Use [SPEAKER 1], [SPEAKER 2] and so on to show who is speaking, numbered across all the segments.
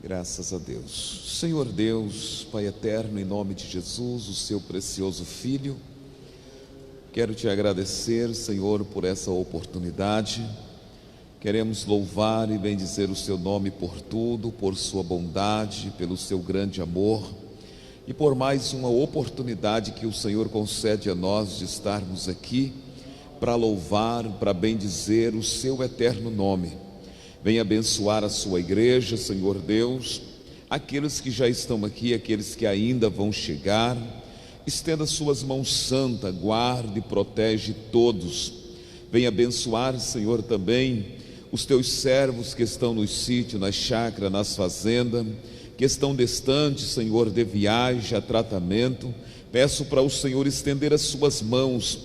[SPEAKER 1] Graças a Deus. Senhor Deus, Pai eterno, em nome de Jesus, o seu precioso Filho, quero te agradecer, Senhor, por essa oportunidade. Queremos louvar e bendizer o seu nome por tudo, por sua bondade, pelo seu grande amor e por mais uma oportunidade que o Senhor concede a nós de estarmos aqui para louvar, para bendizer o seu eterno nome. Venha abençoar a sua igreja, Senhor Deus, aqueles que já estão aqui, aqueles que ainda vão chegar. Estenda suas mãos santas, guarde e protege todos. Venha abençoar, Senhor, também os teus servos que estão nos sítios, nas chácaras, nas fazendas, que estão distantes, Senhor, de viagem, a tratamento. Peço para o Senhor estender as suas mãos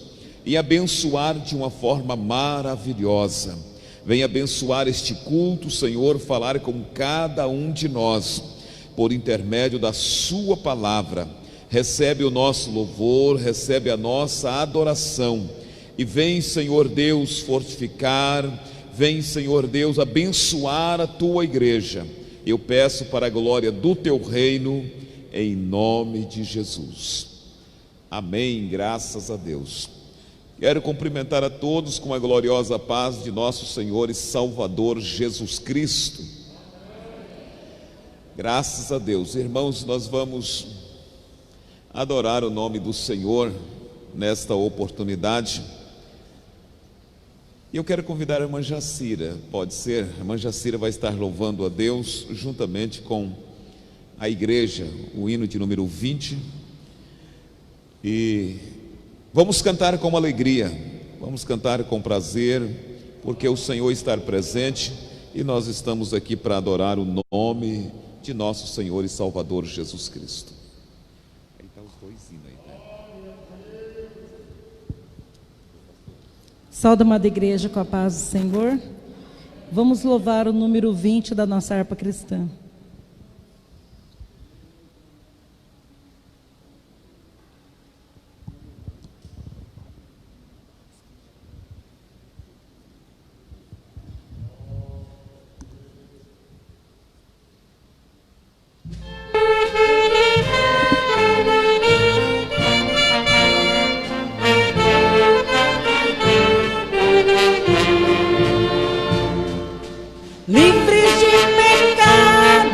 [SPEAKER 1] e abençoar de uma forma maravilhosa. Venha abençoar este culto, Senhor, falar com cada um de nós, por intermédio da sua palavra. Recebe o nosso louvor, recebe a nossa adoração, e vem, Senhor Deus, fortificar, vem, Senhor Deus, abençoar a tua igreja. Eu peço para a glória do teu reino, em nome de Jesus. Amém, graças a Deus. Quero cumprimentar a todos com a gloriosa paz de nosso Senhor e Salvador Jesus Cristo. Graças a Deus. Irmãos, nós vamos adorar o nome do Senhor nesta oportunidade. E eu quero convidar a irmã Jacira, pode ser? A irmã Jacira vai estar louvando a Deus juntamente com a igreja, o hino de número 20. E vamos cantar com alegria, vamos cantar com prazer, porque o Senhor está presente e nós estamos aqui para adorar o nome de nosso Senhor e Salvador Jesus Cristo. Aí está os dois hinos aí, né?
[SPEAKER 2] Saúde, amada igreja, com a paz do Senhor. Vamos louvar o número 20 da nossa harpa cristã.
[SPEAKER 3] Livres de pecado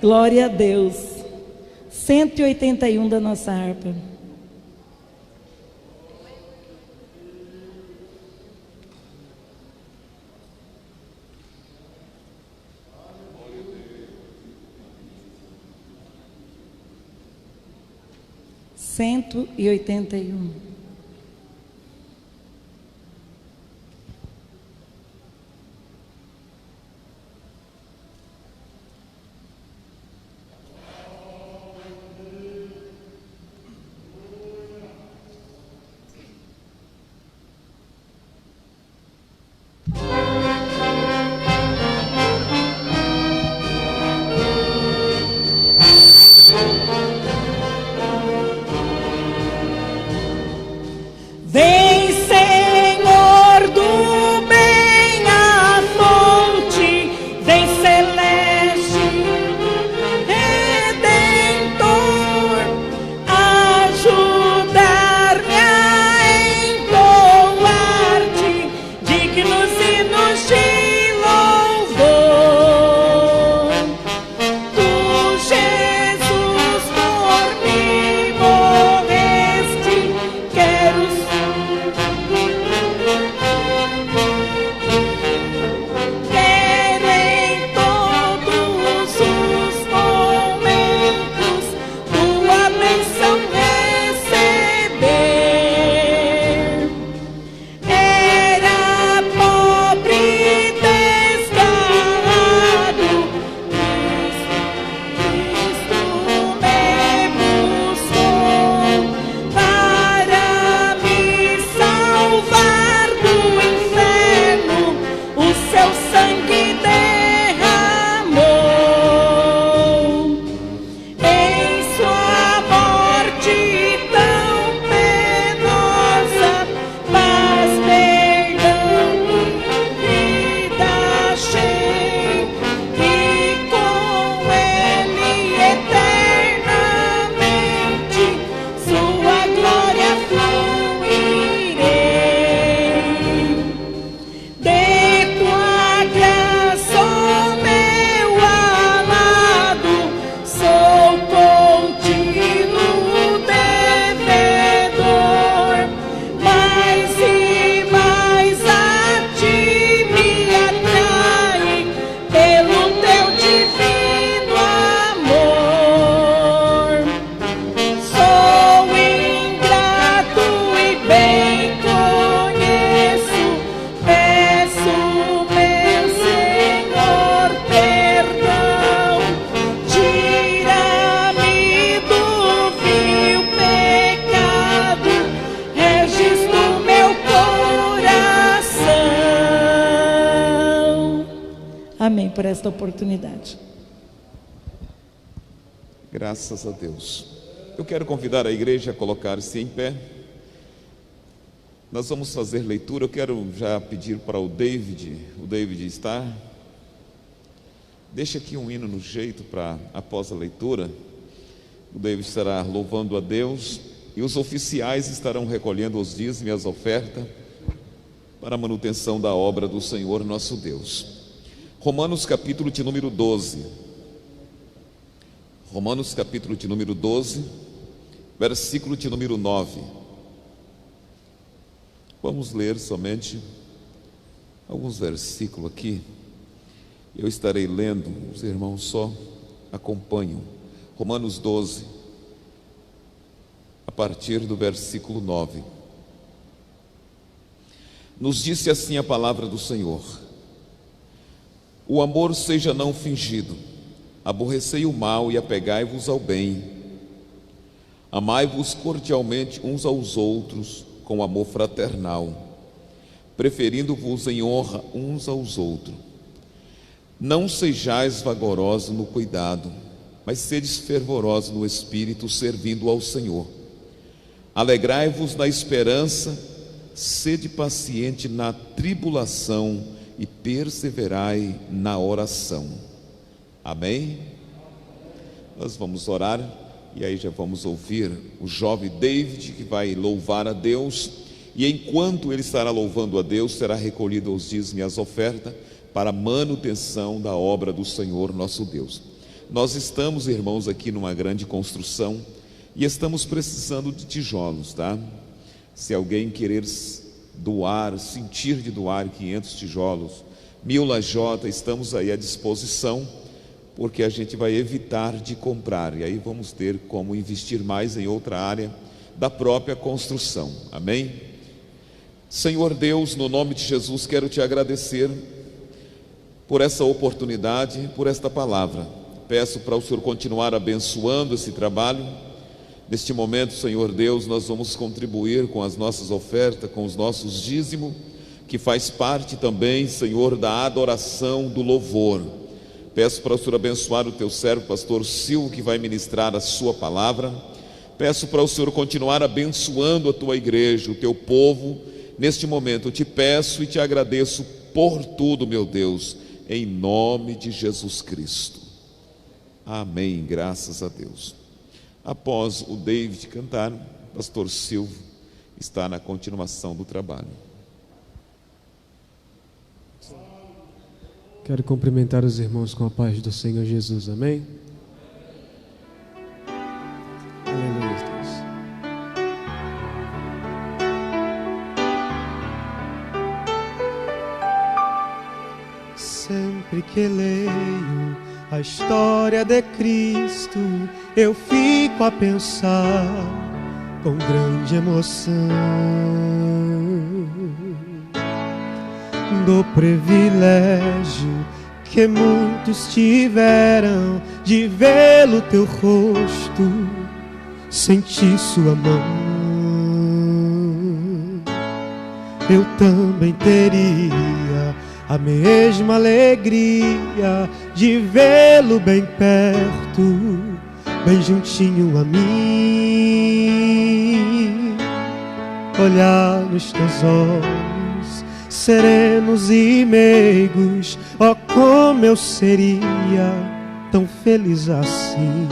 [SPEAKER 2] Glória a Deus. 181 da nossa harpa. Cento e 81.
[SPEAKER 3] Vem, Senhor do bem, a fonte, vem celeste, Redentor, ajudar-me a entoar-te dignos hinos de louvor. Tu, Jesus, por mim morreste, quero em todos os momentos tua bênção receber. Era pobre e desgarrado, Cristo me buscou para me salvar do inferno. O seu sangue derramou. Em sua morte tão penosa, mas perdão e vida achei, e com ele eternamente sua glória fluirei. De tua graça, ó meu amado, sou contínuo devedor, mais e mais a ti me atrai, pelo teu divino amor. Sou ingrato e bem conheço, peço, meu Senhor, perdão. Tira-me do vil pecado, registro meu coração.
[SPEAKER 2] Amém por esta oportunidade.
[SPEAKER 1] Graças a Deus. Eu quero convidar a igreja a colocar-se em pé. Nós vamos fazer leitura. Eu quero já pedir para o David está. Deixa aqui um hino no jeito para após a leitura. O David estará louvando a Deus e os oficiais estarão recolhendo os dízimos e as ofertas para a manutenção da obra do Senhor nosso Deus. Romanos capítulo de número 12. Romanos capítulo de número 12, versículo de número 9. Vamos ler somente alguns versículos aqui. Eu estarei lendo, os irmãos só acompanham. Romanos 12, a partir do versículo 9. Nos disse assim a palavra do Senhor: o amor seja não fingido, aborrecei o mal e apegai-vos ao bem. Amai-vos cordialmente uns aos outros com amor fraternal, preferindo-vos em honra uns aos outros. Não sejais vagarosos no cuidado, mas sedes fervorosos no espírito, servindo ao Senhor. Alegrai-vos na esperança, sede paciente na tribulação e perseverai na oração. Amém? Nós vamos orar e aí já vamos ouvir o jovem David, que vai louvar a Deus, e enquanto ele estará louvando a Deus, será recolhido os dízimos e as ofertas para a manutenção da obra do Senhor nosso Deus. Nós estamos, irmãos, aqui numa grande construção e estamos precisando de tijolos, tá? Se alguém querer doar, sentir de doar 500 tijolos, 1000 lajota, estamos aí à disposição, porque a gente vai evitar de comprar, e aí vamos ter como investir mais em outra área da própria construção, amém? Senhor Deus, no nome de Jesus, quero te agradecer por essa oportunidade, por esta palavra. Peço para o Senhor continuar abençoando esse trabalho. Neste momento, Senhor Deus, nós vamos contribuir com as nossas ofertas, com os nossos dízimos, que faz parte também, Senhor, da adoração, do louvor. Peço para o Senhor abençoar o teu servo, pastor Silvio, que vai ministrar a sua palavra. Peço para o Senhor continuar abençoando a tua igreja, o teu povo. Neste momento eu te peço e te agradeço por tudo, meu Deus, em nome de Jesus Cristo. Amém, graças a Deus. Após o David cantar, o pastor Silvio está na continuação do trabalho.
[SPEAKER 4] Quero cumprimentar os irmãos com a paz do Senhor Jesus, amém? Aleluia, Deus. Sempre que leio a história de Cristo, eu fico a pensar com grande emoção do privilégio que muitos tiveram de vê-lo teu rosto, sentir sua mão. Eu também teria a mesma alegria de vê-lo bem perto, bem juntinho a mim. Olhar nos teus olhos serenos e meigos, oh, como eu seria tão feliz assim.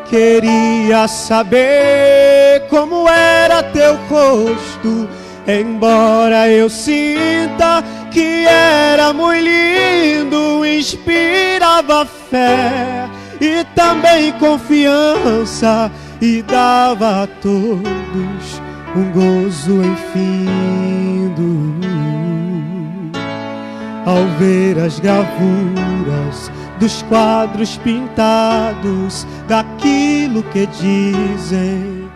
[SPEAKER 4] Queria saber como era teu rosto, embora eu sinta que era muito lindo, inspirava fé e também confiança, e dava a todos um gozo infindo. Ao ver as gravuras dos quadros pintados, daquilo que dizem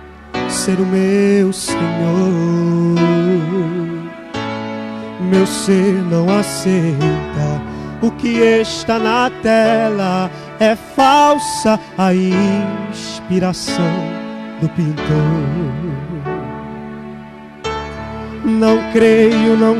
[SPEAKER 4] ser o meu Senhor, meu ser não aceita o que está na tela, é falsa a inspiração do pintor. Não creio num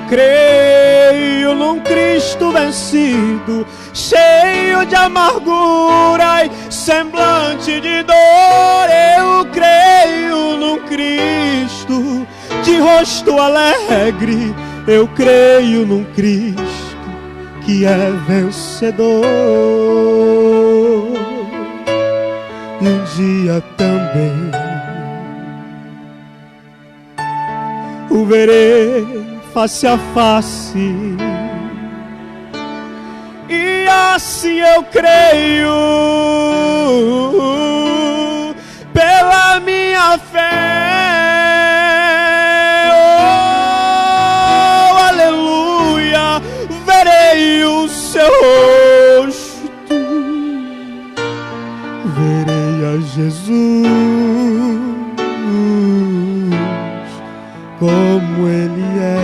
[SPEAKER 4] Cristo vencido, cheio de amargura e semblante de dor. Eu creio num Cristo de rosto alegre, eu creio num Cristo que é vencedor. E um dia também o verei face a face, e assim eu creio pela minha fé. Oh, aleluia, verei o seu rosto, verei a Jesus como Ele é.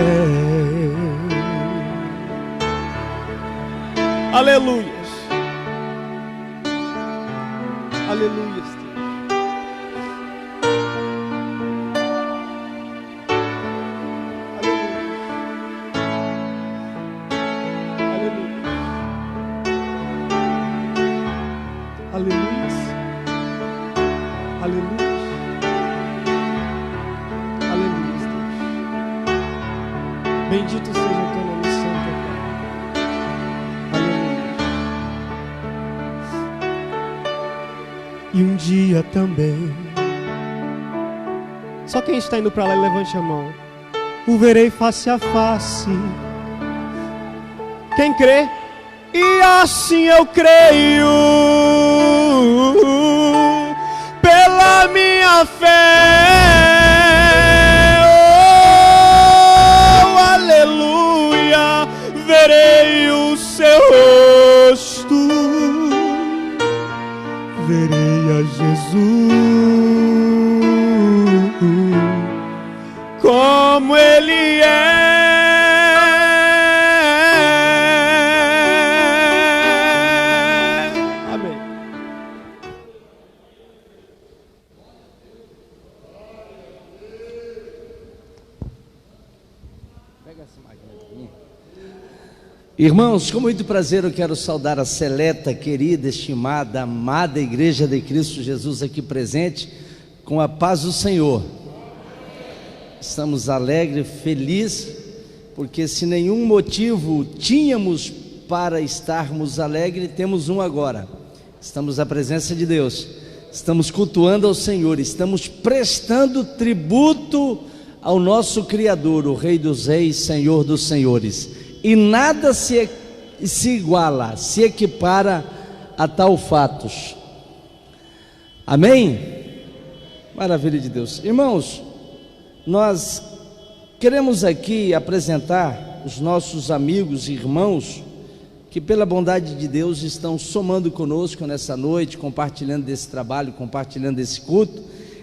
[SPEAKER 4] Aleluias, aleluias, aleluias, aleluias, aleluias. Bendito seja o teu nome santo, Pai. Aleluia. E um dia também, só quem está indo para lá, levante a mão. O verei face a face. Quem crê? e assim eu creio, pela minha fé, oh, aleluia, verei o seu rosto, verei a Jesus como Ele é.
[SPEAKER 5] Irmãos, com muito prazer eu quero saudar a seleta, querida, estimada, amada Igreja de Cristo Jesus aqui presente, com a paz do Senhor. Estamos alegres, felizes, porque se nenhum motivo tínhamos para estarmos alegres, temos um agora. Estamos na presença de Deus, estamos cultuando ao Senhor, estamos prestando tributo ao nosso Criador, o Rei dos Reis, Senhor dos Senhores. E nada se iguala, se equipara a tal fatos. Amém? Maravilha de Deus. Irmãos, nós queremos aqui apresentar os nossos amigos e irmãos que pela bondade de Deus estão somando conosco nessa noite, compartilhando desse trabalho, compartilhando desse culto.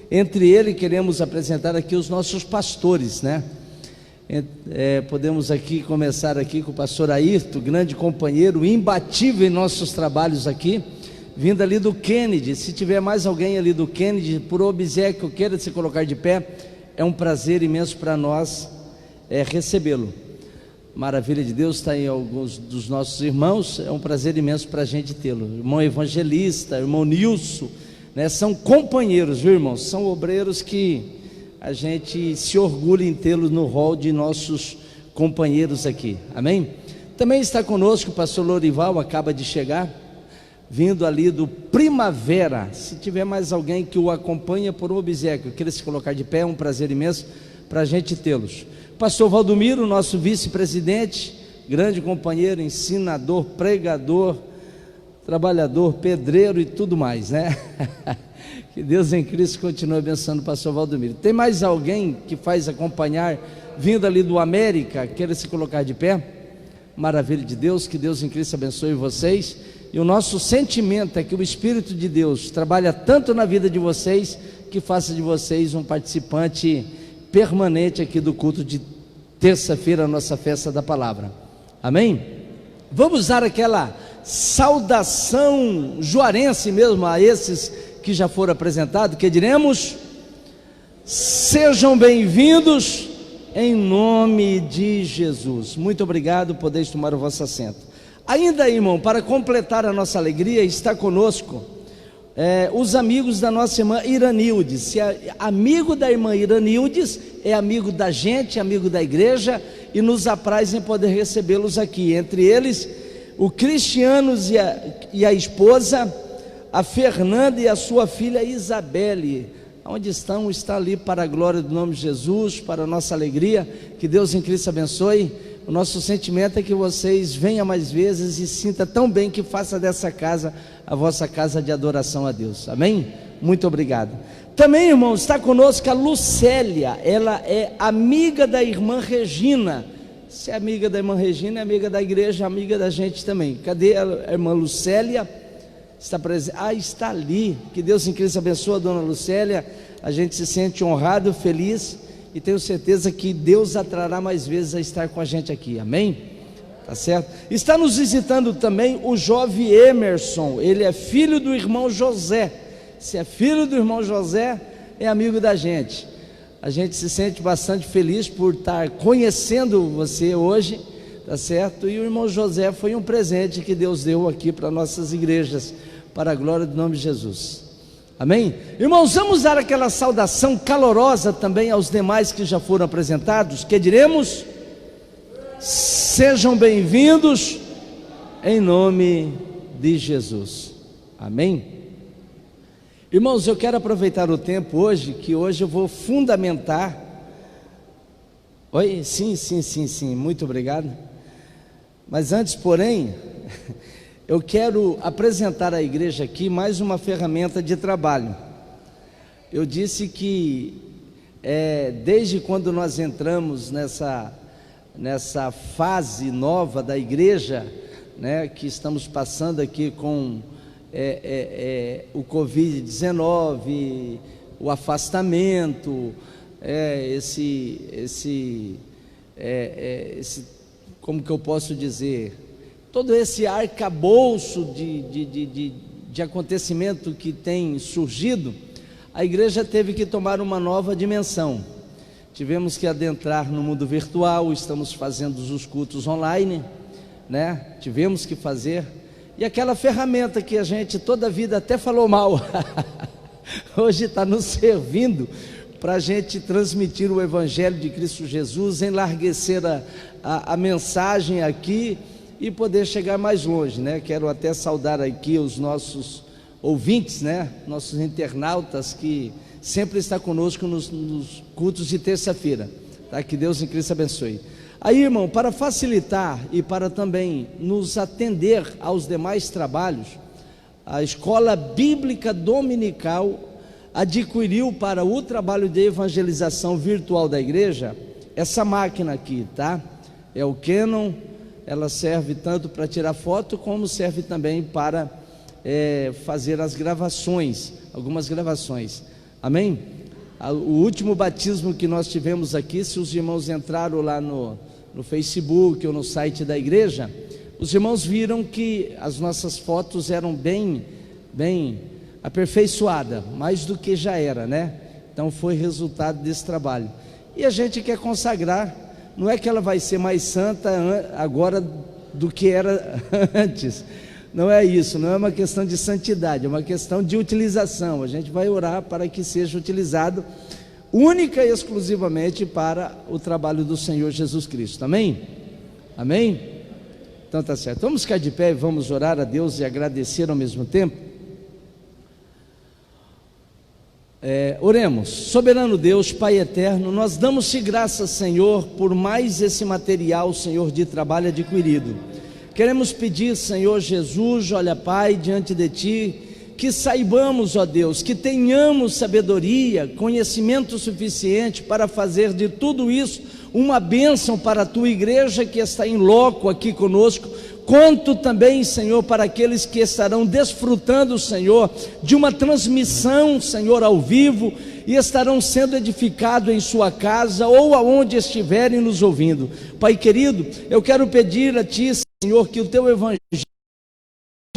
[SPEAKER 5] Entre eles queremos apresentar aqui os nossos pastores, né? Podemos aqui começar aqui com o pastor Ayrton, grande companheiro, imbatível em nossos trabalhos aqui, vindo ali do Kennedy. Se tiver mais alguém ali do Kennedy, por obséquio, queira se colocar de pé, é um prazer imenso para nós recebê-lo. Maravilha de Deus, está em alguns dos nossos irmãos, é um prazer imenso para a gente tê-lo. Irmão Evangelista, irmão Nilson, né? São companheiros, viu, irmãos? São obreiros que a gente se orgulha em tê-los no hall de nossos companheiros aqui, amém? Também está conosco o pastor Lorival, acaba de chegar, vindo ali do Primavera. Se tiver mais alguém que o acompanha por um obséquio, queira se colocar de pé, é um prazer imenso para a gente tê-los. Pastor Valdomiro, nosso vice-presidente, grande companheiro, ensinador, pregador, trabalhador, pedreiro e tudo mais, né? Que Deus em Cristo continue abençoando o pastor Valdomiro. Tem mais alguém que faz acompanhar, vindo ali do América, queira se colocar de pé? Maravilha de Deus, que Deus em Cristo abençoe vocês. E o nosso sentimento é que o Espírito de Deus trabalha tanto na vida de vocês, que faça de vocês um participante permanente aqui do culto de terça-feira, a nossa festa da palavra. Amém? Vamos dar aquela saudação juarense mesmo a esses que já foram apresentados, que diremos: sejam bem-vindos em nome de Jesus. Muito obrigado, podeis tomar o vosso assento. Ainda, irmão, para completar a nossa alegria, está conosco os amigos da nossa irmã Iranildes. Se é amigo da irmã Iranildes, é amigo da gente, amigo da igreja, e nos apraz em poder recebê-los aqui. Entre eles, o Cristianos e a esposa, a Fernanda e a sua filha Isabelle. Onde estão? Está ali para a glória do nome de Jesus, para a nossa alegria. Que Deus em Cristo abençoe. O nosso sentimento é que vocês venham mais vezes e sinta tão bem que faça dessa casa a vossa casa de adoração a Deus. Amém? Muito obrigado. Também, irmão, está conosco a Lucélia. Ela é amiga da irmã Regina. Se é amiga da irmã Regina, é amiga da igreja, amiga da gente também. Cadê a irmã Lucélia? Está presente? Está ali. Que Deus em Cristo abençoe a dona Lucélia. A gente se sente honrado, feliz, e tenho certeza que Deus atrará mais vezes a estar com a gente aqui, amém? Tá certo? Está nos visitando também o jovem Emerson. Ele é filho do irmão José. Se é filho do irmão José, é amigo da gente. A gente se sente bastante feliz por estar conhecendo você hoje, tá certo? E o irmão José foi um presente que Deus deu aqui para nossas igrejas, para a glória do nome de Jesus. Amém? Irmãos, vamos dar aquela saudação calorosa também aos demais que já foram apresentados, que diremos: sejam bem-vindos em nome de Jesus. Amém? Irmãos, eu quero aproveitar o tempo hoje, que hoje eu vou fundamentar. Oi? Sim, muito obrigado. Mas antes, porém, eu quero apresentar à igreja aqui mais uma ferramenta de trabalho. Eu disse que desde quando nós entramos nessa fase nova da igreja, né, que estamos passando aqui com o Covid-19, o afastamento, como que eu posso dizer, todo esse arcabouço de acontecimento que tem surgido, a igreja teve que tomar uma nova dimensão. Tivemos que adentrar no mundo virtual, estamos fazendo os cultos online, né? Tivemos que fazer, e aquela ferramenta que a gente toda a vida até falou mal, hoje está nos servindo para a gente transmitir o Evangelho de Cristo Jesus, enlarguecer a mensagem aqui e poder chegar mais longe, né? Quero até saudar aqui os nossos ouvintes, né? Nossos internautas que sempre está conosco nos cultos de terça-feira, tá? Que Deus em Cristo abençoe. Aí, irmão, para facilitar e para também nos atender aos demais trabalhos, a Escola Bíblica Dominical adquiriu para o trabalho de evangelização virtual da igreja essa máquina aqui, tá? É o Canon. Ela serve tanto para tirar foto, como serve também para fazer as gravações, algumas gravações, amém? O último batismo que nós tivemos aqui, se os irmãos entraram lá no Facebook ou no site da igreja, os irmãos viram que as nossas fotos eram bem aperfeiçoadas, mais do que já era, né? Então foi resultado desse trabalho, e a gente quer consagrar. Não é que ela vai ser mais santa agora do que era antes, não é isso, não é uma questão de santidade, é uma questão de utilização. A gente vai orar para que seja utilizado única e exclusivamente para o trabalho do Senhor Jesus Cristo, amém? Amém? Então tá certo, vamos ficar de pé e vamos orar a Deus e agradecer ao mesmo tempo. Oremos. Soberano Deus, Pai eterno, nós damos-te graças, Senhor, por mais esse material, Senhor, de trabalho adquirido. Queremos pedir, Senhor Jesus, olha, Pai, diante de Ti, que saibamos, ó Deus, que tenhamos sabedoria, conhecimento suficiente para fazer de tudo isso uma bênção para a Tua igreja que está em loco aqui conosco. Conto também, Senhor, para aqueles que estarão desfrutando, Senhor, de uma transmissão, Senhor, ao vivo, e estarão sendo edificados em sua casa ou aonde estiverem nos ouvindo. Pai querido, eu quero pedir a Ti, Senhor, que o Teu Evangelho,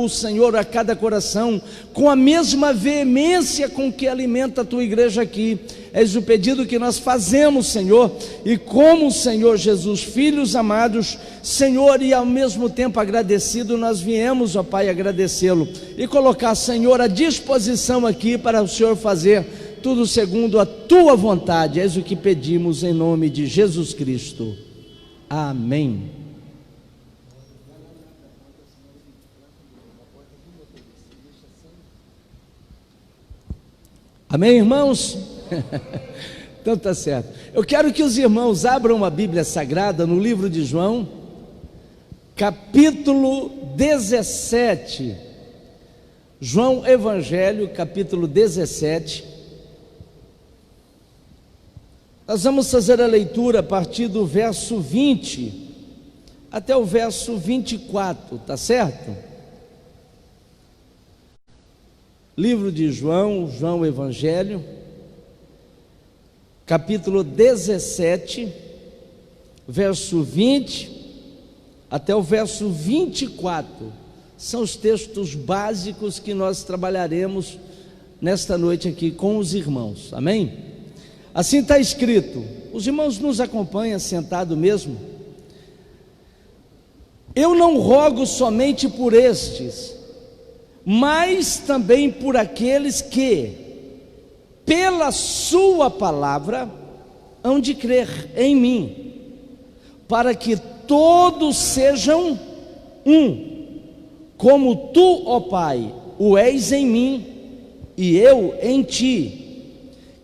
[SPEAKER 5] Senhor, a cada coração, com a mesma veemência com que alimenta a Tua igreja aqui. És o pedido que nós fazemos, Senhor, e como, Senhor Jesus, filhos amados, Senhor, e ao mesmo tempo agradecido, nós viemos, ó Pai, agradecê-lo e colocar, Senhor, à disposição aqui para o Senhor fazer tudo segundo a Tua vontade. És o que pedimos em nome de Jesus Cristo. Amém. Amém, irmãos? Então tá certo. Eu quero que os irmãos abram a Bíblia Sagrada no livro de João, capítulo 17. João Evangelho, capítulo 17. Nós vamos fazer a leitura a partir do verso 20 até o verso 24, tá certo? Livro de João, João Evangelho, capítulo 17, verso 20 até o verso 24, são os textos básicos que nós trabalharemos nesta noite aqui com os irmãos, amém? Assim está escrito, os irmãos nos acompanham sentado mesmo. Eu não rogo somente por estes, mas também por aqueles que, pela sua palavra, hão de crer em mim, para que todos sejam um, como tu, ó Pai, o és em mim e eu em ti,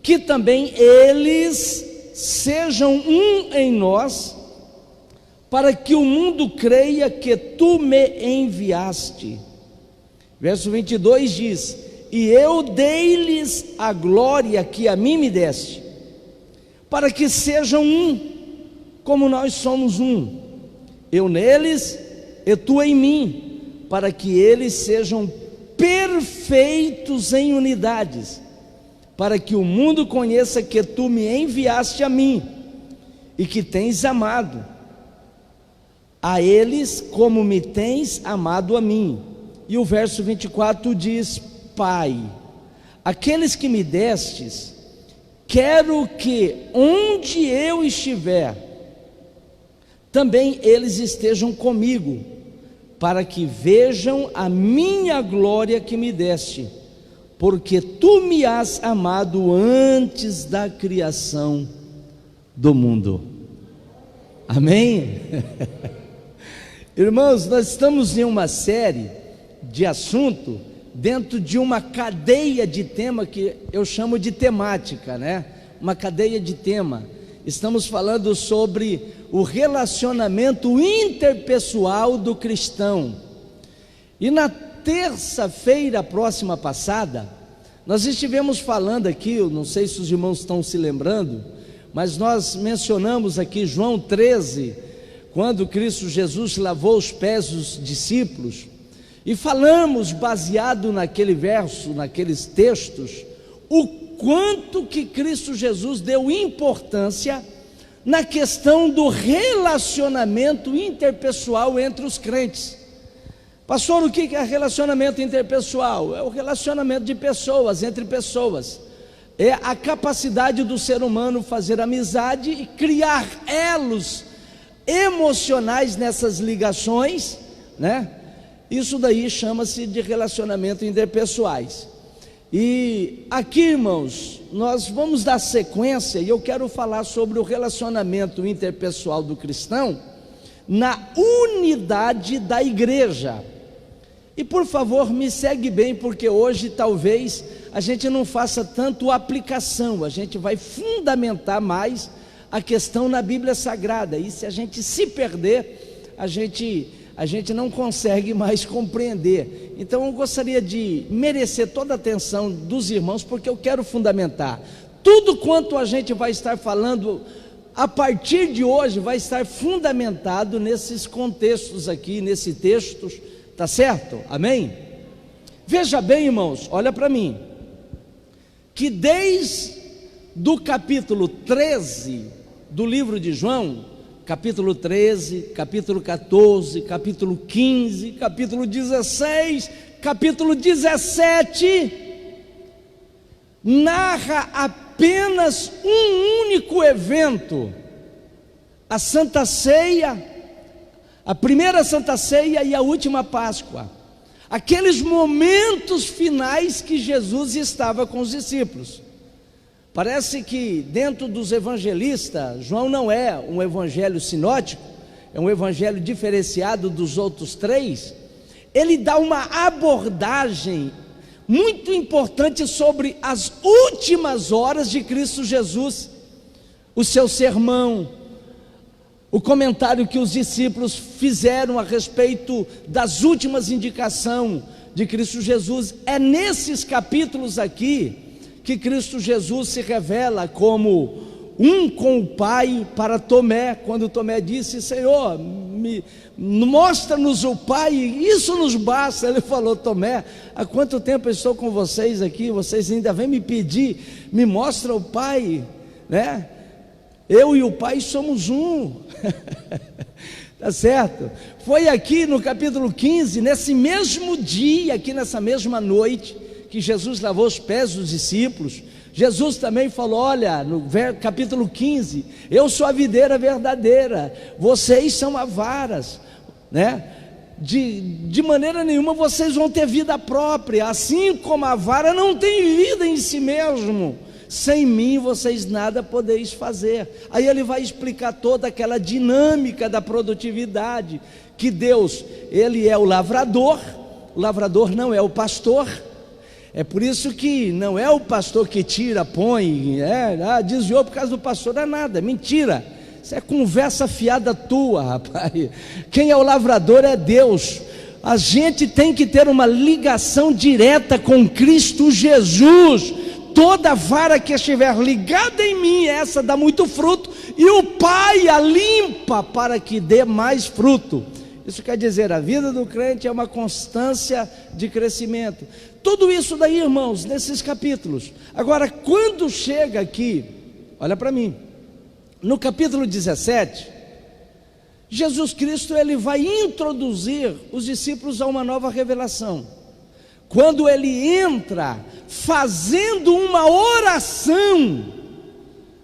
[SPEAKER 5] que também eles sejam um em nós, para que o mundo creia que tu me enviaste. Verso 22 diz: e eu dei-lhes a glória que a mim me deste, para que sejam um, como nós somos um, eu neles e tu em mim, para que eles sejam perfeitos em unidades, para que o mundo conheça que tu me enviaste a mim, e que tens amado a eles como me tens amado a mim. E o verso 24 diz: Pai, aqueles que me destes, quero que onde eu estiver, também eles estejam comigo, para que vejam a minha glória que me deste, porque tu me has amado antes da criação do mundo. Amém? Irmãos, nós estamos em uma série de assunto dentro de uma cadeia de tema que eu chamo de temática, né? Uma cadeia de tema. Estamos falando sobre o relacionamento interpessoal do cristão. E na terça-feira próxima passada, nós estivemos falando aqui, eu não sei se os irmãos estão se lembrando, mas nós mencionamos aqui João 13, quando Cristo Jesus lavou os pés dos discípulos, e falamos, baseado naquele verso, naqueles textos, o quanto que Cristo Jesus deu importância na questão do relacionamento interpessoal entre os crentes. Pastor, o que é relacionamento interpessoal? É o relacionamento de pessoas, entre pessoas. É a capacidade do ser humano fazer amizade e criar elos emocionais nessas ligações, né? Isso daí chama-se de relacionamento interpessoais. E aqui, irmãos, nós vamos dar sequência, e eu quero falar sobre o relacionamento interpessoal do cristão na unidade da igreja. E por favor, me segue bem, porque hoje talvez a gente não faça tanto aplicação, a gente vai fundamentar mais a questão na Bíblia Sagrada, e se a gente se perder, a gente não consegue mais compreender. Então eu gostaria de merecer toda a atenção dos irmãos, porque eu quero fundamentar. Tudo quanto a gente vai estar falando a partir de hoje vai estar fundamentado nesses contextos aqui, nesses textos, tá certo? Amém? Veja bem, irmãos, olha para mim, que desde do capítulo 13 do livro de João, capítulo 13, capítulo 14, capítulo 15, capítulo 16, capítulo 17, narra apenas um único evento: a Santa Ceia, a primeira Santa Ceia e a última Páscoa, aqueles momentos finais que Jesus estava com os discípulos. Parece que dentro dos evangelistas, João não é um evangelho sinótico, é um evangelho diferenciado dos outros três. Ele dá uma abordagem muito importante sobre as últimas horas de Cristo Jesus, o seu sermão, o comentário que os discípulos fizeram a respeito das últimas indicações de Cristo Jesus. É nesses capítulos aqui que Cristo Jesus se revela como um com o Pai para Tomé, quando Tomé disse: Senhor, mostra-nos o Pai, isso nos basta. Ele falou: Tomé, há quanto tempo eu estou com vocês aqui, vocês ainda vêm me pedir, me mostra o Pai, né? Eu e o Pai somos um. Tá certo? Foi aqui no capítulo 15, nesse mesmo dia, aqui nessa mesma noite, que Jesus lavou os pés dos discípulos. Jesus também falou: olha, no capítulo 15, eu sou a videira verdadeira, vocês são as varas, né? De maneira nenhuma vocês vão ter vida própria, assim como a vara não tem vida em si mesmo, sem mim vocês nada podeis fazer. Aí ele vai explicar toda aquela dinâmica da produtividade, que Deus, ele é o lavrador não é o pastor. É por isso que não é o pastor que tira, põe, desviou por causa do pastor, não é nada, mentira. Isso é conversa fiada tua, rapaz. Quem é o lavrador é Deus. A gente tem que ter uma ligação direta com Cristo Jesus. Toda vara que estiver ligada em mim, essa dá muito fruto, e o Pai a limpa para que dê mais fruto. Isso quer dizer, a vida do crente é uma constância de crescimento. Tudo isso daí, irmãos, nesses capítulos. Agora, quando chega aqui, olha para mim, no capítulo 17, Jesus Cristo ele vai introduzir os discípulos a uma nova revelação. Quando ele entra fazendo uma oração,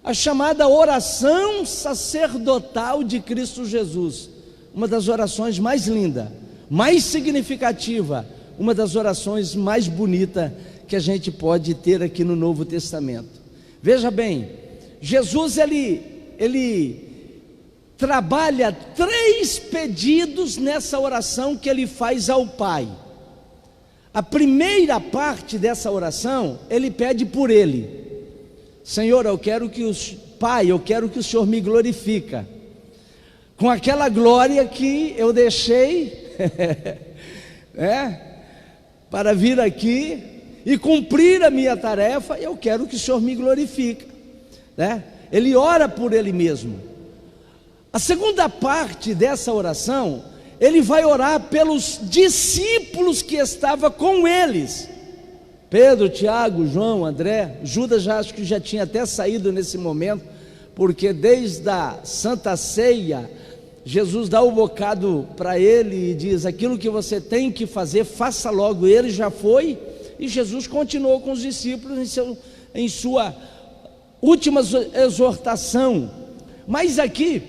[SPEAKER 5] a chamada oração sacerdotal de Cristo Jesus, uma das orações mais lindas, mais significativa, uma das orações mais bonitas que a gente pode ter aqui no Novo Testamento. Veja bem, Jesus ele trabalha 3 pedidos nessa oração que ele faz ao Pai. A primeira parte dessa oração, ele pede por ele: Senhor, Pai, eu quero que o Senhor me glorifica, com aquela glória que eu deixei para vir aqui e cumprir a minha tarefa. Eu quero que o Senhor me glorifique, Ele ora por ele mesmo. A segunda parte dessa oração, ele vai orar pelos discípulos que estavam com eles: Pedro, Tiago, João, André. Judas acho que já tinha até saído nesse momento, porque desde a Santa Ceia, Jesus dá o bocado para ele e diz: aquilo que você tem que fazer, faça logo. Ele já foi, e Jesus continuou com os discípulos em sua última exortação. Mas aqui,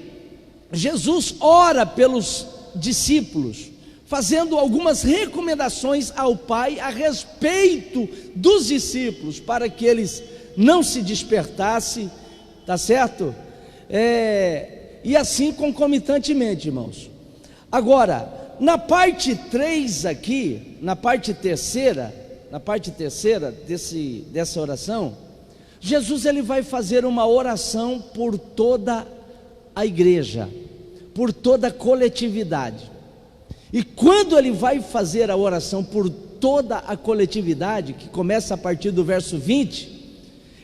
[SPEAKER 5] Jesus ora pelos discípulos, fazendo algumas recomendações ao Pai a respeito dos discípulos, para que eles não se despertassem, tá certo? E assim concomitantemente, irmãos. Agora, na parte 3 aqui, na parte terceira dessa oração, Jesus ele vai fazer uma oração por toda a igreja, por toda a coletividade. E quando ele vai fazer a oração por toda a coletividade, que começa a partir do verso 20,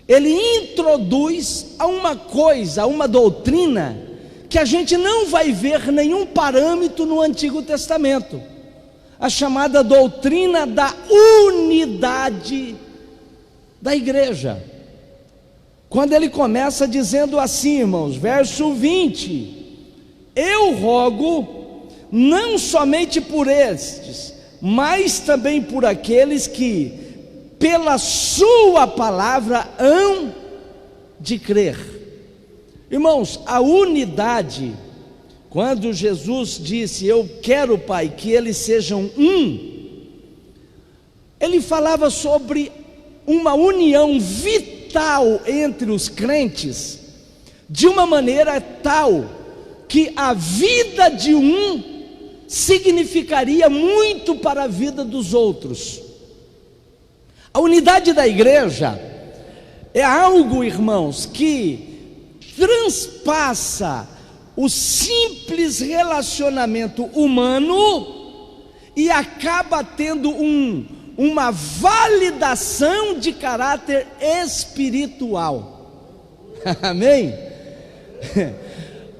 [SPEAKER 5] ele introduz a uma coisa, a uma doutrina, que a gente não vai ver nenhum parâmetro no Antigo Testamento, a chamada doutrina da unidade da igreja. Quando ele começa dizendo assim, irmãos, verso 20: eu rogo não somente por estes, mas também por aqueles que pela sua palavra hão de crer. Irmãos, a unidade, quando Jesus disse: eu quero, Pai, que eles sejam um, ele falava sobre uma união vital entre os crentes, de uma maneira tal que a vida de um significaria muito para a vida dos outros. A unidade da igreja é algo, irmãos, que transpassa o simples relacionamento humano e acaba tendo uma validação de caráter espiritual. Amém?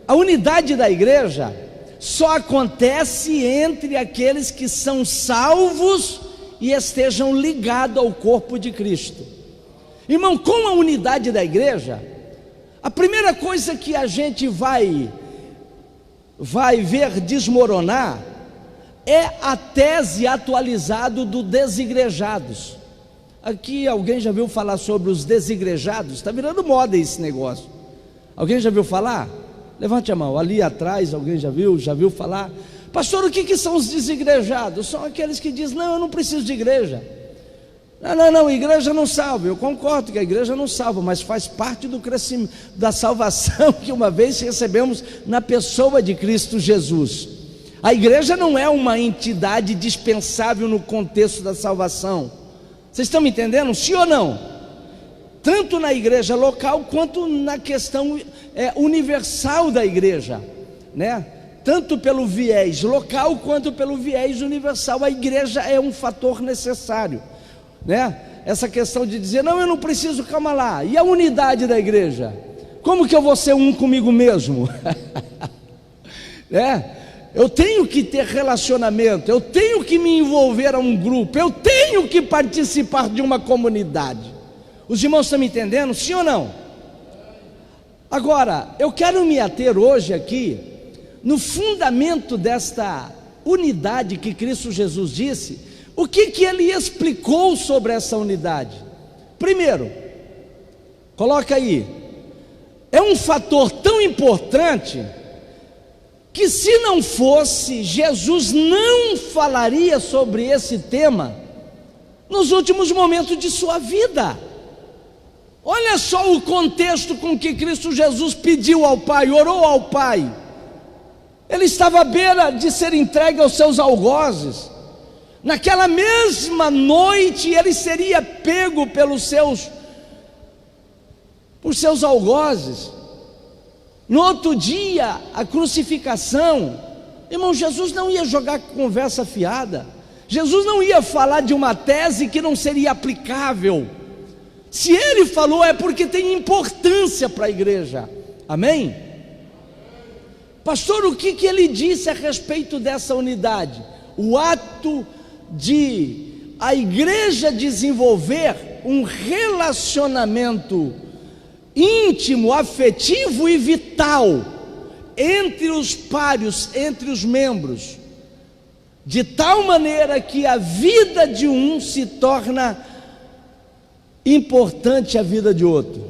[SPEAKER 5] A unidade da igreja só acontece entre aqueles que são salvos e estejam ligados ao corpo de Cristo. Irmão, com a unidade da igreja, a primeira coisa que a gente vai ver desmoronar é a tese atualizada do desigrejados. Aqui alguém já viu falar sobre os desigrejados? Está virando moda esse negócio. Alguém já viu falar? Levante a mão. Ali atrás alguém já viu falar? Pastor, o que são os desigrejados? São aqueles que dizem: não, eu não preciso de igreja. Não, igreja não salva. Eu concordo que a igreja não salva, mas faz parte do crescimento, da salvação que uma vez recebemos na pessoa de Cristo Jesus. A igreja não é uma entidade dispensável no contexto da salvação. Vocês estão me entendendo? Sim ou não? tanto na igreja local quanto na questão universal da igreja, né? Tanto pelo viés local quanto pelo viés universal. A igreja é um fator necessário, né? Essa questão de dizer, não, eu não preciso, calma lá, e a unidade da igreja? Como que eu vou ser um comigo mesmo? Né? Eu tenho que ter relacionamento, eu tenho que me envolver a um grupo, eu tenho que participar de uma comunidade. Os irmãos estão me entendendo, sim ou não? Agora, eu quero me ater hoje aqui no fundamento desta unidade que Cristo Jesus disse. O que ele explicou sobre essa unidade? Primeiro, coloca aí, é um fator tão importante que, se não fosse, Jesus não falaria sobre esse tema nos últimos momentos de sua vida. Olha só o contexto com que Cristo Jesus pediu ao Pai, orou ao Pai. Ele estava à beira de ser entregue aos seus algozes. Naquela mesma noite ele seria pego por seus algozes. No outro dia, a crucificação. Irmão, Jesus não ia jogar conversa fiada. Jesus não ia falar de uma tese que não seria aplicável. Se ele falou, é porque tem importância para a igreja. Amém? Pastor, o que ele disse a respeito dessa unidade? O ato de a igreja desenvolver um relacionamento íntimo, afetivo e vital entre os pários, entre os membros, de tal maneira que a vida de um se torna importante à vida de outro.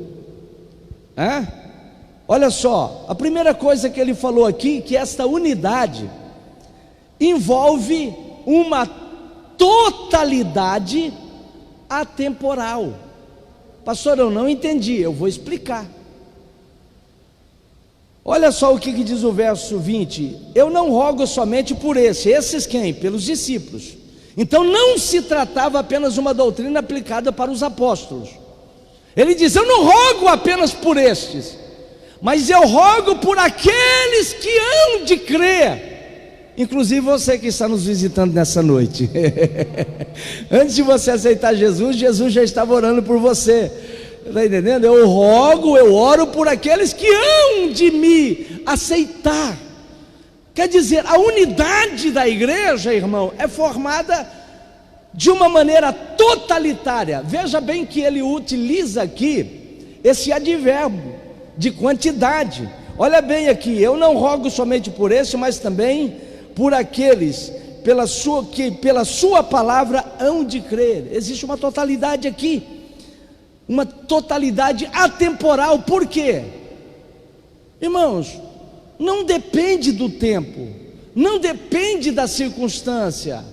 [SPEAKER 5] Olha só, a primeira coisa que ele falou aqui, que esta unidade envolve uma totalidade atemporal. Pastor, eu não entendi, eu vou explicar. Olha só o que diz o verso 20: eu não rogo somente por esses quem? Pelos discípulos. Então não se tratava apenas de uma doutrina aplicada para os apóstolos. Ele diz, eu não rogo apenas por estes, mas eu rogo por aqueles que hão de crer. Inclusive você que está nos visitando nessa noite. Antes de você aceitar Jesus, Jesus já estava orando por você. Está entendendo? Eu oro por aqueles que hão de me aceitar. Quer dizer, a unidade da igreja, irmão, é formada de uma maneira totalitária. Veja bem que ele utiliza aqui esse advérbio de quantidade. Olha bem aqui, eu não rogo somente por esse, mas também por aqueles que pela sua palavra hão de crer. Existe uma totalidade aqui, uma totalidade atemporal. Por quê? Irmãos, não depende do tempo, não depende da circunstância.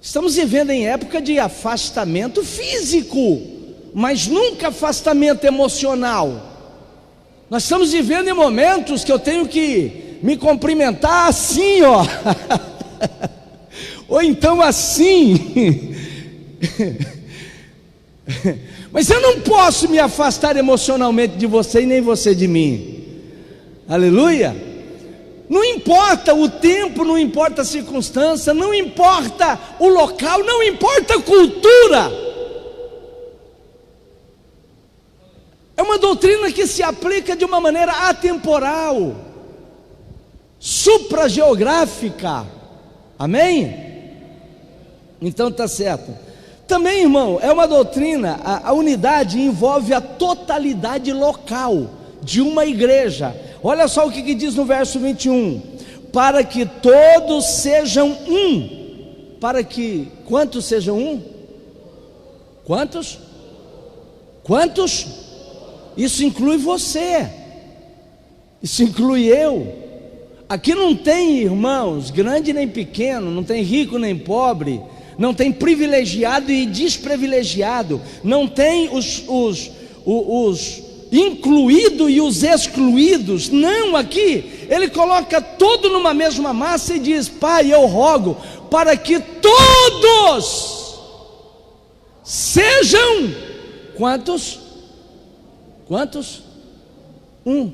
[SPEAKER 5] Estamos vivendo em época de afastamento físico, mas nunca afastamento emocional. Nós estamos vivendo em momentos que eu tenho que me cumprimentar assim, ó, ou então assim. Mas eu não posso me afastar emocionalmente de você e nem você de mim. Aleluia. Não importa o tempo, não importa a circunstância, não importa o local, não importa a cultura. É uma doutrina que se aplica de uma maneira atemporal, suprageográfica. Amém? Então está certo. Também, irmão, é uma doutrina, a unidade envolve a totalidade local de uma igreja. Olha só o que diz no verso 21: para que todos sejam um. Para que quantos sejam um? Quantos? Quantos? Isso inclui você, isso inclui eu. Aqui não tem, irmãos, grande nem pequeno, não tem rico nem pobre, não tem privilegiado e desprivilegiado, não tem os incluídos e os excluídos. Não, aqui ele coloca tudo numa mesma massa e diz: Pai, eu rogo para que todos sejam quantos? Quantos? Um.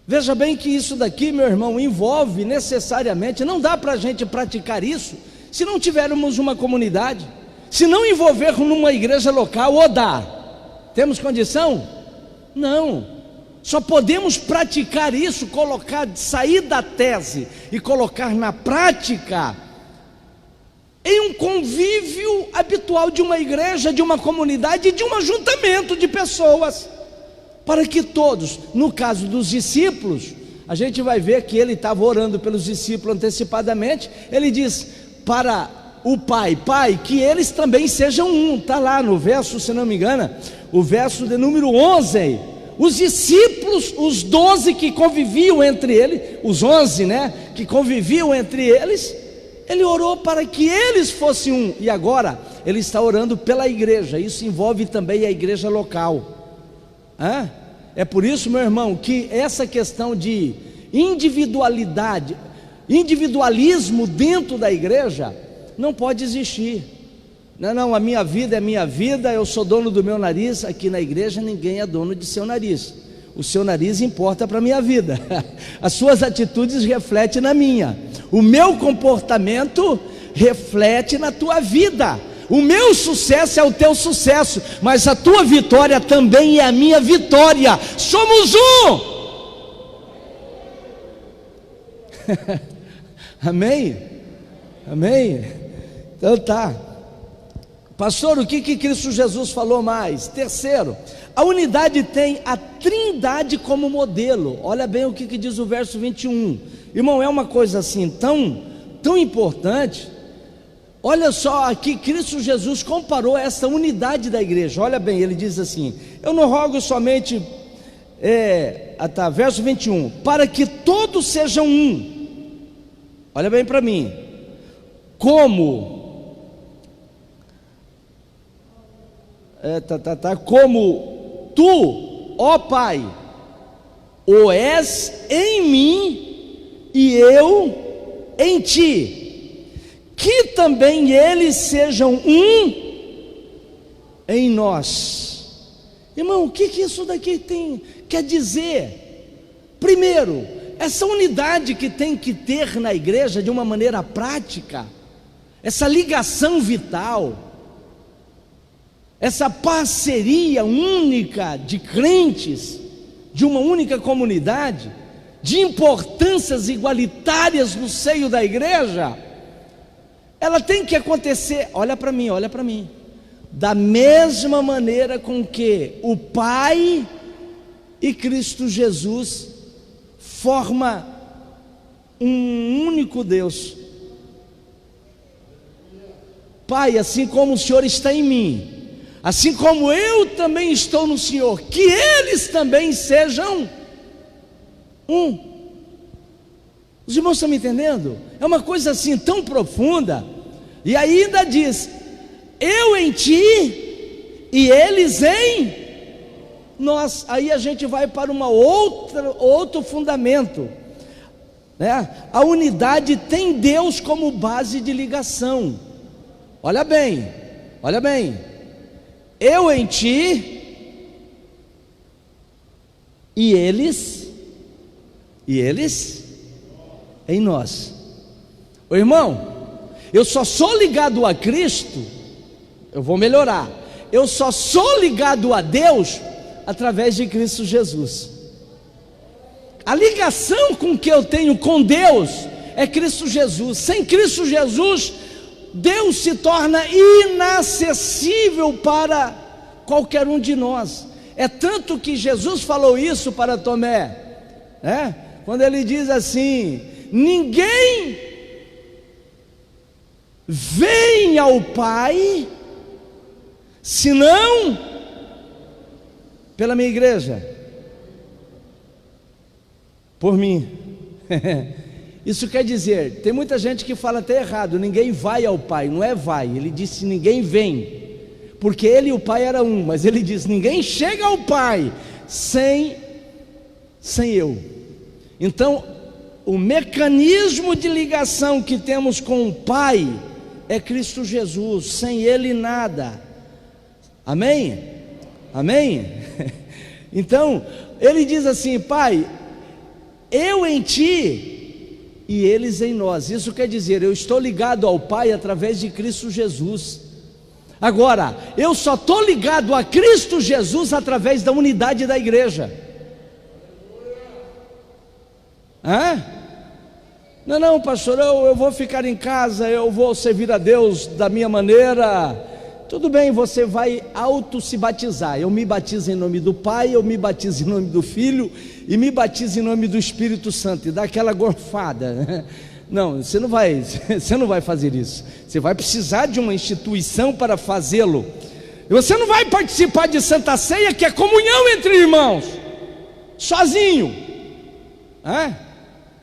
[SPEAKER 5] Veja bem que isso daqui, meu irmão, envolve necessariamente, não dá para a gente praticar isso se não tivermos uma comunidade, se não envolver numa igreja local, ou dá? Temos condição? Não. Só podemos praticar isso, sair da tese e colocar na prática em um convívio habitual de uma igreja, de uma comunidade, de um ajuntamento de pessoas, para que todos, no caso dos discípulos, a gente vai ver que ele estava orando pelos discípulos antecipadamente. Ele diz para o Pai: Pai, que eles também sejam um. Está lá no verso, se não me engano, o verso de número 11. Os discípulos, os 12 que conviviam entre eles, os 11, que conviviam entre eles, ele orou para que eles fossem um. E agora ele está orando pela igreja. Isso envolve também a igreja local. É por isso, meu irmão, que essa questão de individualismo dentro da igreja não pode existir. Não, a minha vida é minha vida, eu sou dono do meu nariz. Aqui na igreja ninguém é dono de seu nariz. O seu nariz importa para a minha vida. As suas atitudes refletem na minha. O meu comportamento reflete na tua vida. O meu sucesso é o teu sucesso, mas a tua vitória também é a minha vitória. Somos um. Amém? Amém? Então tá. Pastor, o que Cristo Jesus falou mais? Terceiro, a unidade tem a Trindade como modelo. Olha bem o que diz o verso 21. Irmão, é uma coisa assim tão importante. Olha só, aqui Cristo Jesus comparou essa unidade da igreja. Olha bem, ele diz assim: eu não rogo somente, verso 21, para que todos sejam um. Olha bem para mim, como tu, ó Pai, o és em mim e eu em ti, que também eles sejam um em nós. Irmão, o que isso daqui quer dizer? Primeiro, essa unidade que tem que ter na igreja de uma maneira prática, essa ligação vital, essa parceria única de crentes, de uma única comunidade, de importâncias igualitárias no seio da igreja, ela tem que acontecer, olha para mim, da mesma maneira com que o Pai e Cristo Jesus forma um único Deus. Pai, assim como o Senhor está em mim, assim como eu também estou no Senhor, que eles também sejam um. Os irmãos estão me entendendo? É uma coisa assim tão profunda. E ainda diz: eu em ti e eles em nós. Aí a gente vai para outro fundamento, A unidade tem Deus como base de ligação. Olha bem, eu em ti e eles em nós. Ô irmão, eu só sou ligado a Cristo, eu vou melhorar, eu só sou ligado a Deus através de Cristo Jesus. A ligação com que eu tenho com Deus é Cristo Jesus. Sem Cristo Jesus, Deus se torna inacessível para qualquer um de nós. É tanto que Jesus falou isso para Tomé, quando ele diz assim: ninguém vem ao Pai senão pela minha igreja, por mim. Isso quer dizer, tem muita gente que fala até errado: ninguém vai ao Pai. Não é vai, ele disse ninguém vem, porque ele e o Pai eram um, mas ele diz ninguém chega ao Pai sem eu. Então o mecanismo de ligação que temos com o Pai é Cristo Jesus. Sem Ele nada. Amém? Amém? Então, ele diz assim: Pai, eu em ti e eles em nós. Isso quer dizer, eu estou ligado ao Pai através de Cristo Jesus. Agora, eu só estou ligado a Cristo Jesus através da unidade da igreja. Não, pastor, eu vou ficar em casa, eu vou servir a Deus da minha maneira. Tudo bem, você vai se batizar. Eu me batizo em nome do Pai, eu me batizo em nome do Filho e me batizo em nome do Espírito Santo, e dá aquela gorfada. Não, você não vai fazer isso. Você vai precisar de uma instituição para fazê-lo. E você não vai participar de Santa Ceia, que é comunhão entre irmãos, sozinho.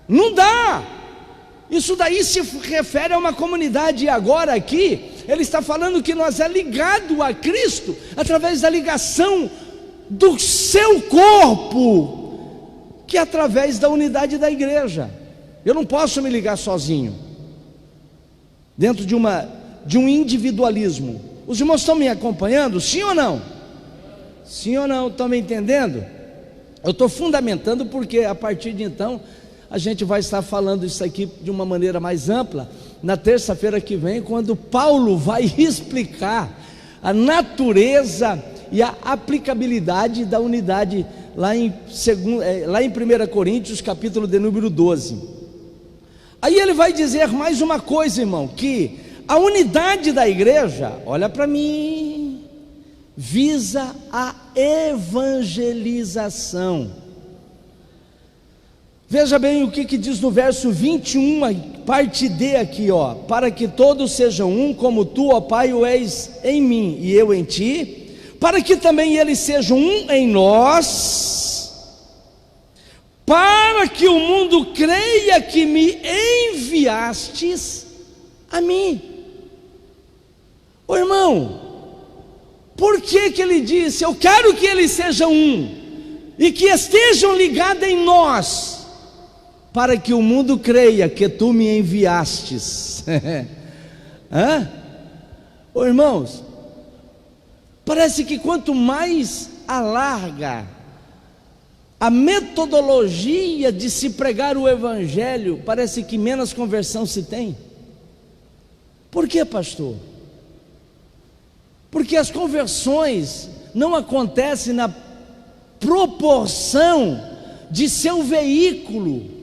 [SPEAKER 5] Não dá. Isso daí se refere a uma comunidade. E agora aqui ele está falando que nós é ligado a Cristo através da ligação do seu corpo, que é através da unidade da igreja. Eu não posso me ligar sozinho, dentro de um individualismo. Os irmãos estão me acompanhando? Sim ou não? Sim ou não? Estão me entendendo? Eu estou fundamentando porque a partir de então a gente vai estar falando isso aqui de uma maneira mais ampla na terça-feira que vem, quando Paulo vai explicar a natureza e a aplicabilidade da unidade lá em 1 Coríntios capítulo de número 12. Aí ele vai dizer mais uma coisa, irmão, que a unidade da igreja, olha para mim, visa a evangelização. Veja bem o que diz no verso 21, parte D aqui, para que todos sejam um, como tu, ó Pai, o és em mim e eu em ti, para que também eles sejam um em nós, para que o mundo creia que me enviastes a mim. Ô irmão, por que ele disse, eu quero que eles sejam um, e que estejam ligados em nós, para que o mundo creia que tu me enviastes? Ô irmãos, parece que quanto mais alarga a metodologia de se pregar o evangelho, parece que menos conversão se tem. Por que, pastor? Porque as conversões não acontecem na proporção de seu veículo,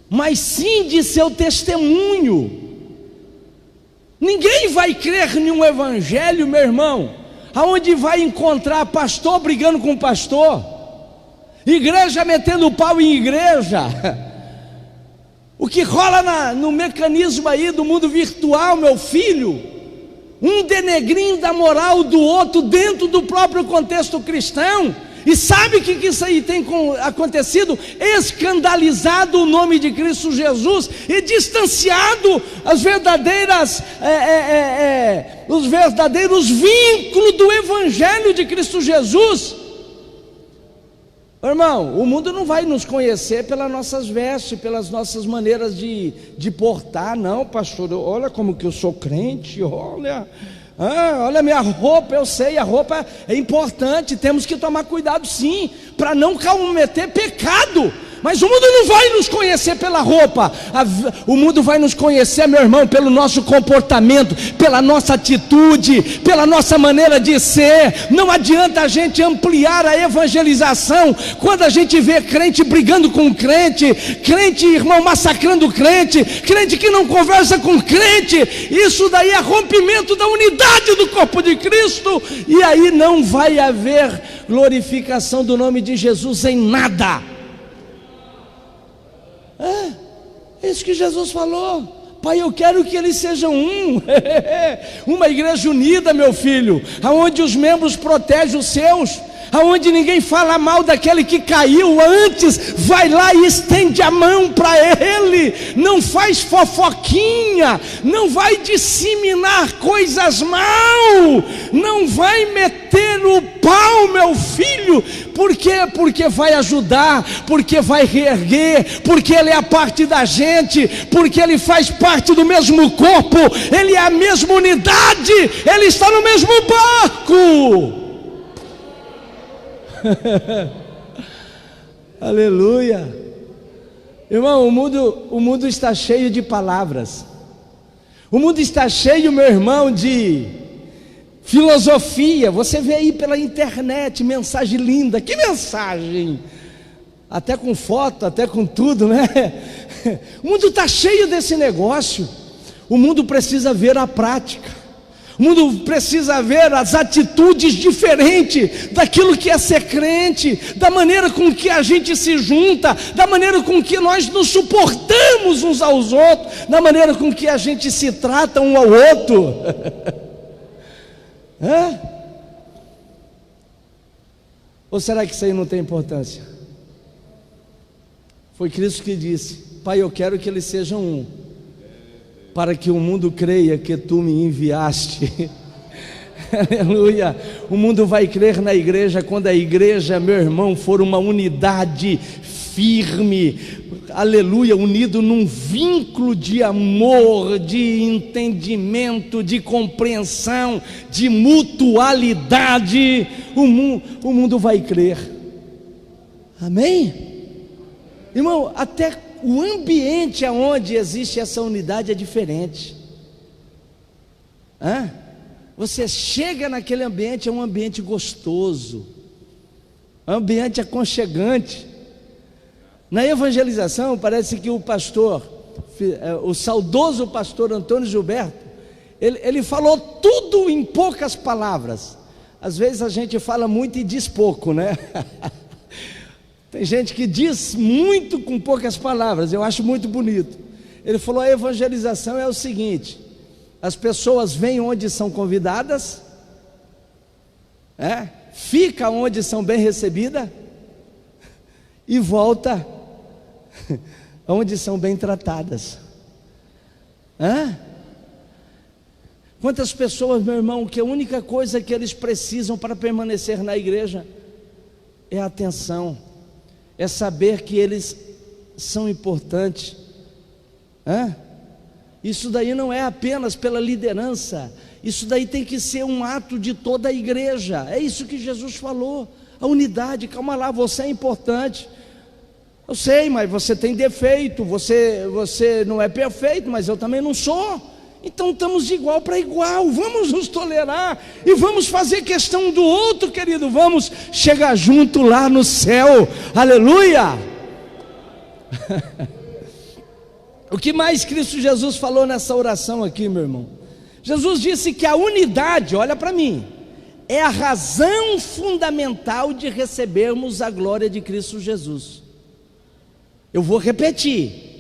[SPEAKER 5] mas sim de seu testemunho. Ninguém vai crer em um evangelho, meu irmão, aonde vai encontrar pastor brigando com pastor, igreja metendo pau em igreja. O que rola no mecanismo aí do mundo virtual, meu filho, um denegrindo a moral do outro dentro do próprio contexto cristão. E sabe o que isso aí tem acontecido? Escandalizado o nome de Cristo Jesus e distanciado os verdadeiros vínculos do Evangelho de Cristo Jesus. Irmão, o mundo não vai nos conhecer pelas nossas vestes, pelas nossas maneiras de portar. Não, pastor, olha como que eu sou crente, olha a minha roupa. Eu sei, a roupa é importante, temos que tomar cuidado sim, para não cometer pecado. Mas o mundo não vai nos conhecer pela roupa, o mundo vai nos conhecer, meu irmão, pelo nosso comportamento, pela nossa atitude, pela nossa maneira de ser. Não adianta a gente ampliar a evangelização quando a gente vê crente brigando com crente, irmão, massacrando crente que não conversa com crente. Isso daí é rompimento da unidade do corpo de Cristo, e aí não vai haver glorificação do nome de Jesus em nada. É isso que Jesus falou. Pai, eu quero que eles sejam um. Uma igreja unida, meu filho, aonde os membros protegem os seus, aonde ninguém fala mal daquele que caiu, antes vai lá e estende a mão para ele, não faz fofoquinha, não vai disseminar coisas mal, não vai meter o pau, meu filho. Por quê? Porque vai ajudar, porque vai reerguer, porque ele é a parte da gente, porque ele faz parte do mesmo corpo, ele é a mesma unidade, ele está no mesmo barco. Aleluia. Irmão, o mundo está cheio de palavras. O mundo está cheio, meu irmão, de filosofia. Você vê aí pela internet, mensagem linda. Que mensagem! Até com foto, até com tudo, né? O mundo está cheio desse negócio. O mundo precisa ver a prática. O mundo precisa ver as atitudes diferentes daquilo que é ser crente, da maneira com que a gente se junta, da maneira com que nós nos suportamos uns aos outros, da maneira com que a gente se trata um ao outro. Ou será que isso aí não tem importância? Foi Cristo que disse: Pai, eu quero que eles sejam um, para que o mundo creia que tu me enviaste. Aleluia. O mundo vai crer na igreja quando a igreja, meu irmão, for uma unidade firme, aleluia, unido num vínculo de amor, de entendimento, de compreensão, de mutualidade. O mundo vai crer. Amém? Irmão, até o ambiente onde existe essa unidade é diferente. Você chega naquele ambiente, é um ambiente gostoso, ambiente aconchegante. Na evangelização, parece que o pastor, o saudoso pastor Antônio Gilberto, ele falou tudo em poucas palavras. Às vezes a gente fala muito e diz pouco, né? Tem gente que diz muito com poucas palavras, eu acho muito bonito. Ele falou: a evangelização é o seguinte: as pessoas vêm onde são convidadas, fica onde são bem recebidas e volta onde são bem tratadas. Quantas pessoas, meu irmão, que a única coisa que eles precisam para permanecer na igreja é atenção, é saber que eles são importantes. Isso daí não é apenas pela liderança, isso daí tem que ser um ato de toda a igreja. É isso que Jesus falou, a unidade. Calma lá, você é importante. Eu sei, mas você tem defeito, você não é perfeito, mas eu também não sou. Então estamos de igual para igual, vamos nos tolerar e vamos fazer questão do outro, querido. Vamos chegar junto lá no céu, aleluia. O que mais Cristo Jesus falou nessa oração aqui, meu irmão? Jesus disse que a unidade, olha para mim, é a razão fundamental de recebermos a glória de Cristo Jesus. Eu vou repetir.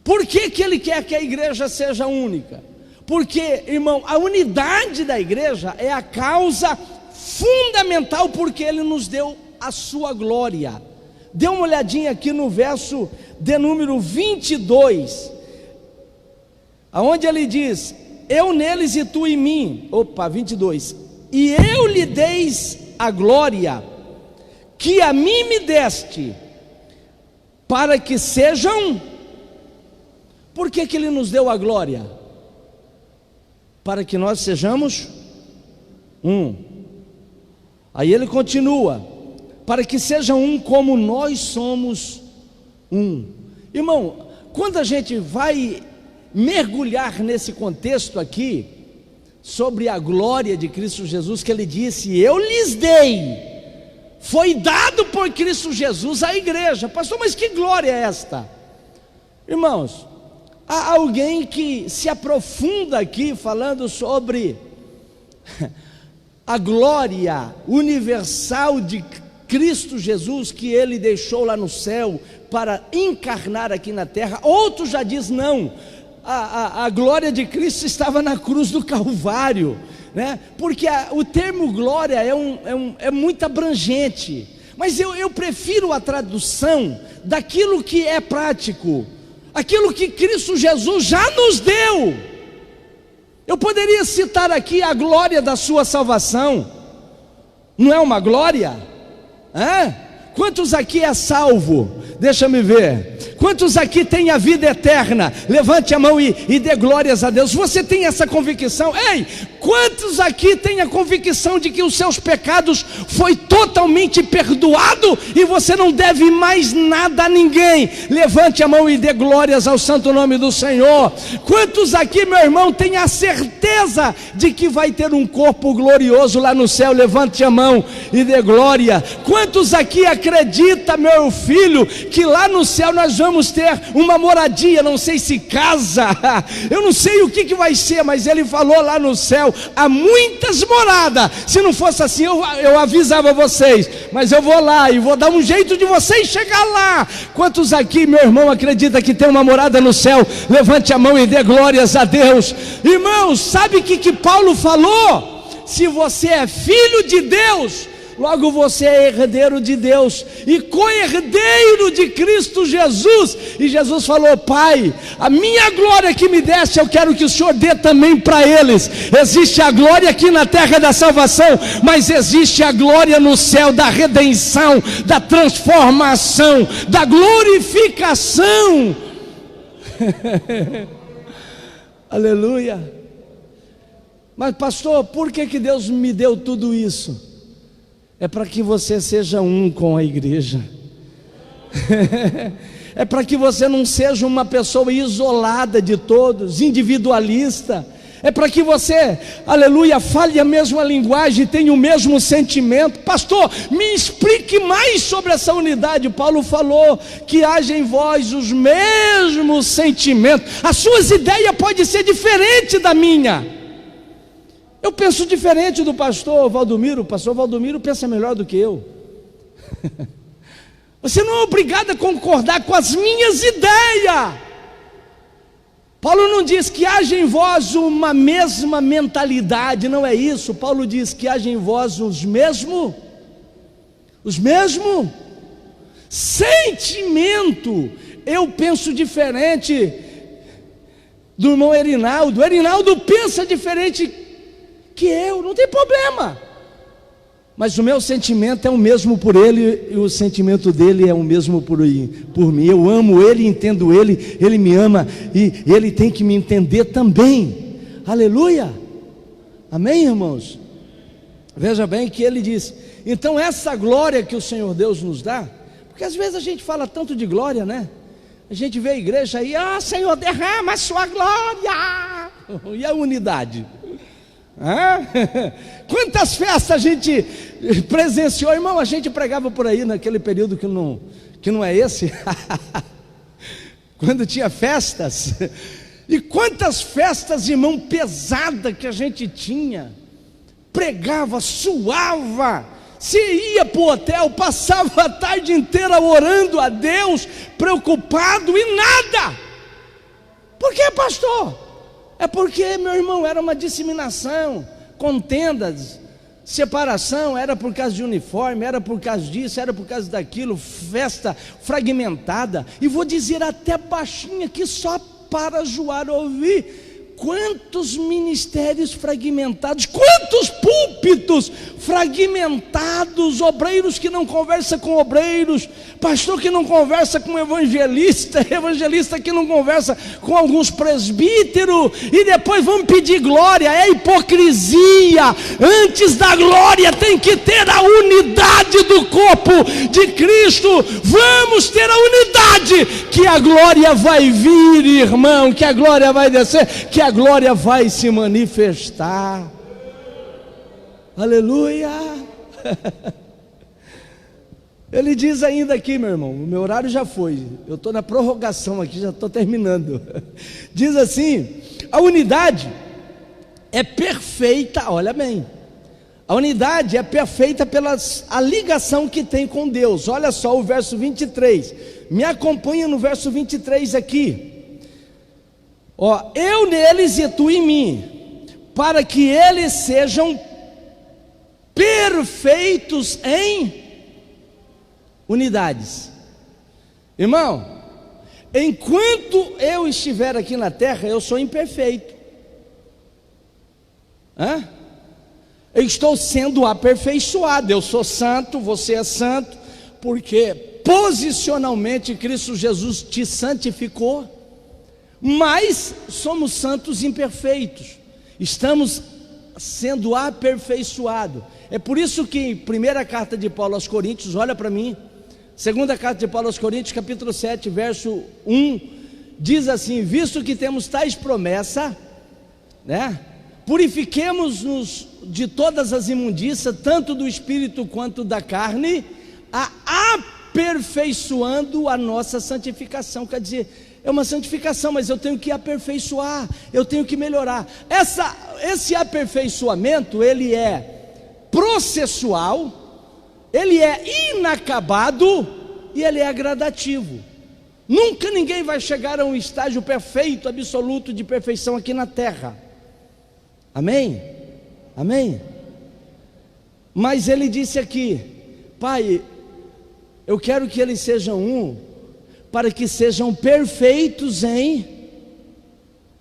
[SPEAKER 5] Por que Ele quer que a igreja seja única? Porque, irmão, a unidade da igreja é a causa fundamental, porque Ele nos deu a sua glória. Dê uma olhadinha aqui no verso de número 22, aonde Ele diz: eu neles e tu em mim. 22. E eu lhe deis a glória que a mim me deste, para que sejam. Por que Ele nos deu a glória? Para que nós sejamos um. Aí Ele continua: para que sejam um como nós somos um. Irmão, quando a gente vai mergulhar nesse contexto aqui, sobre a glória de Cristo Jesus, que Ele disse: eu lhes dei, foi dado por Cristo Jesus à igreja. Pastor, mas que glória é esta? Irmãos, há alguém que se aprofunda aqui falando sobre a glória universal de Cristo Jesus, que Ele deixou lá no céu para encarnar aqui na terra. Outro já diz: não, a glória de Cristo estava na cruz do Calvário, né? Porque o termo glória é muito abrangente, mas eu prefiro a tradução daquilo que é prático, aquilo que Cristo Jesus já nos deu. Eu poderia citar aqui a glória da sua salvação. Não é uma glória? Quantos aqui é salvo? Deixa me ver. Quantos aqui têm a vida eterna? Levante a mão e dê glórias a Deus. Você tem essa convicção? Ei, quantos aqui têm a convicção de que os seus pecados foi totalmente perdoado e você não deve mais nada a ninguém? Levante a mão e dê glórias ao santo nome do Senhor. Quantos aqui, meu irmão, têm a certeza de que vai ter um corpo glorioso lá no céu? Levante a mão e dê glória. Quantos aqui acredita, meu filho, que lá no céu nós vamos ter uma moradia? Não sei se casa, eu não sei o que vai ser, mas ele falou lá no céu há muitas moradas. Se não fosse assim eu avisava vocês, mas eu vou lá e vou dar um jeito de vocês chegar lá. Quantos aqui, meu irmão, acredita que tem uma morada no céu? Levante a mão e dê glórias a Deus. Irmãos, sabe o que Paulo falou? Se você é filho de Deus, logo você é herdeiro de Deus e co-herdeiro de Cristo Jesus. E Jesus falou: Pai, a minha glória que me deste, eu quero que o Senhor dê também para eles. Existe a glória aqui na terra da salvação, mas existe a glória no céu da redenção, da transformação, da glorificação. Aleluia. Mas pastor, por que Deus me deu tudo isso? É para que você seja um com a igreja. É para que você não seja uma pessoa isolada de todos, individualista. É para que você, aleluia, fale a mesma linguagem, tenha o mesmo sentimento. Pastor, me explique mais sobre essa unidade. Paulo falou que haja em vós os mesmos sentimentos. As suas ideias podem ser diferentes da minha. Eu penso diferente do pastor Valdomiro. O pastor Valdomiro pensa melhor do que eu. Você não é obrigado a concordar com as minhas ideias. Paulo não diz que haja em vós uma mesma mentalidade, não é isso. Paulo diz que haja em vós os mesmos sentimento. Eu penso diferente do irmão Erinaldo. O Erinaldo pensa diferente que eu, não tem problema. Mas o meu sentimento é o mesmo por ele, e o sentimento dele é o mesmo por mim. Eu amo ele, entendo ele, ele me ama, e ele tem que me entender também. Aleluia, amém, irmãos? Veja bem que ele diz, então essa glória que o Senhor Deus nos dá, porque às vezes a gente fala tanto de glória, né? A gente vê a igreja aí, Senhor, derrama a sua glória, e a unidade? Quantas festas a gente presenciou, irmão? A gente pregava por aí naquele período que não é esse, quando tinha festas. E quantas festas, irmão, pesada que a gente tinha. Pregava, suava, se ia para o hotel, passava a tarde inteira orando a Deus, preocupado e nada. Por que, pastor? É porque, meu irmão, era uma disseminação, contendas, separação, era por causa de uniforme, era por causa disso, era por causa daquilo, festa fragmentada, e vou dizer até baixinho aqui, só para Joar ouvir. Quantos ministérios fragmentados, quantos púlpitos fragmentados, obreiros que não conversam com obreiros, pastor que não conversa com evangelista, evangelista que não conversa com alguns presbíteros, e depois vamos pedir glória. É hipocrisia. Antes da glória tem que ter a unidade do corpo de Cristo. Vamos ter a unidade, que a glória vai vir, irmão, que a glória vai descer, que a glória vai se manifestar. Aleluia. Ele diz ainda aqui, meu irmão, o meu horário já foi, eu estou na prorrogação aqui, já estou terminando. Diz assim: a unidade é perfeita, olha bem, a unidade é perfeita pela a ligação que tem com Deus. Olha só o verso 23, me acompanha no verso 23 aqui. Eu neles e tu em mim, para que eles sejam perfeitos em unidades. Irmão, enquanto eu estiver aqui na terra, eu sou imperfeito. Eu estou sendo aperfeiçoado. Eu sou santo, você é santo, porque posicionalmente Cristo Jesus te santificou, mas somos santos imperfeitos, estamos sendo aperfeiçoados. É por isso que em primeira carta de Paulo aos Coríntios, olha para mim, segunda carta de Paulo aos Coríntios, capítulo 7, verso 1, diz assim: visto que temos tais promessas, né? Purifiquemos-nos de todas as imundícias, tanto do espírito quanto da carne, aperfeiçoando a nossa santificação. Quer dizer, é uma santificação, mas eu tenho que aperfeiçoar, eu tenho que melhorar. Esse aperfeiçoamento, ele é processual, ele é inacabado e ele é gradativo. Nunca ninguém vai chegar a um estágio perfeito, absoluto de perfeição aqui na terra. Amém? Amém? Mas ele disse aqui: Pai, eu quero que eles sejam um, para que sejam perfeitos em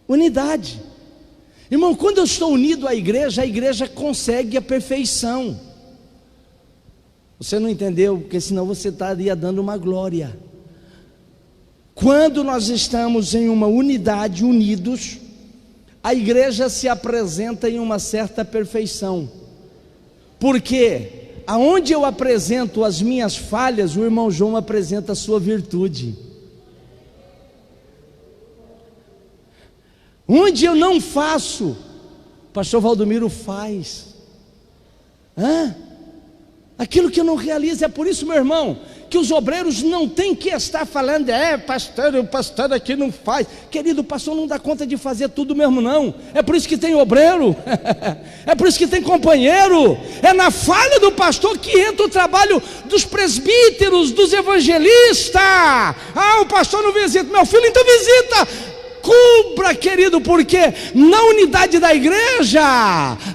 [SPEAKER 5] unidade. Irmão, quando eu estou unido à igreja, a igreja consegue a perfeição. Você não entendeu? Porque senão você estaria dando uma glória. Quando nós estamos em uma unidade, unidos, a igreja se apresenta em uma certa perfeição. Porque aonde eu apresento as minhas falhas, o irmão João apresenta a sua virtude. Onde eu não faço, o pastor Valdomiro faz. Aquilo que eu não realizo. É por isso, meu irmão, que os obreiros não têm que estar falando: pastor, o pastor aqui não faz. Querido, o pastor não dá conta de fazer tudo mesmo não. É por isso que tem obreiro, é por isso que tem companheiro. É na falha do pastor que entra o trabalho dos presbíteros, dos evangelistas. O pastor não visita, meu filho, então visita. Cubra, querido, porque na unidade da igreja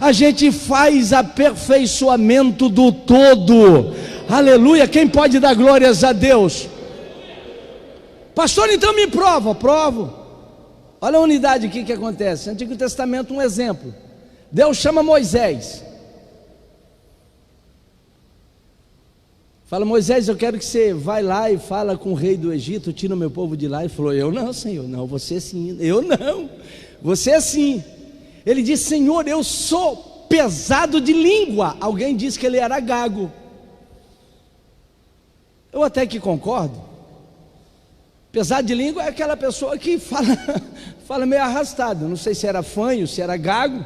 [SPEAKER 5] a gente faz aperfeiçoamento do todo. Aleluia. Quem pode dar glórias a Deus? Pastor, então me prova. Provo. Olha a unidade aqui que acontece. Antigo Testamento, um exemplo. Deus chama Moisés. Fala: Moisés, eu quero que você vá lá e fala com o rei do Egito, tira o meu povo de lá. Ele falou: eu não, Senhor. Não, você sim. Eu não, você sim. Ele disse: Senhor, eu sou pesado de língua. Alguém disse que ele era gago. Eu até que concordo. Pesado de língua é aquela pessoa que fala meio arrastado. Não sei se era fanho, se era gago,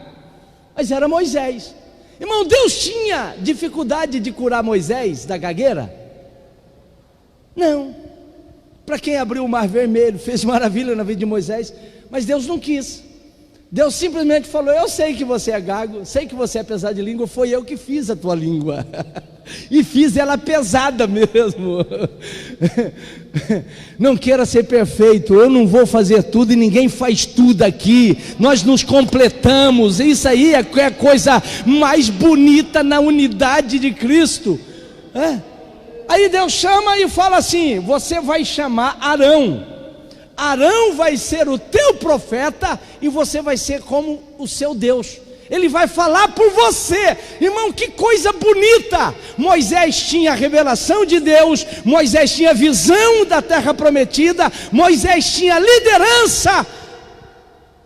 [SPEAKER 5] mas era Moisés. Irmão, Deus tinha dificuldade de curar Moisés da gagueira? Não. Para quem abriu o mar vermelho, fez maravilha na vida de Moisés, mas Deus não quis. Deus simplesmente falou: eu sei que você é gago, sei que você é pesado de língua, foi eu que fiz a tua língua. E fiz ela pesada mesmo. Não queira ser perfeito, eu não vou fazer tudo e ninguém faz tudo aqui. Nós nos completamos. Isso aí é a coisa mais bonita na unidade de Cristo. Aí Deus chama e fala assim: você vai chamar Arão. Arão vai ser o teu profeta e você vai ser como o seu Deus. Ele vai falar por você. Irmão, que coisa bonita. Moisés tinha a revelação de Deus, Moisés tinha a visão da terra prometida, Moisés tinha a liderança.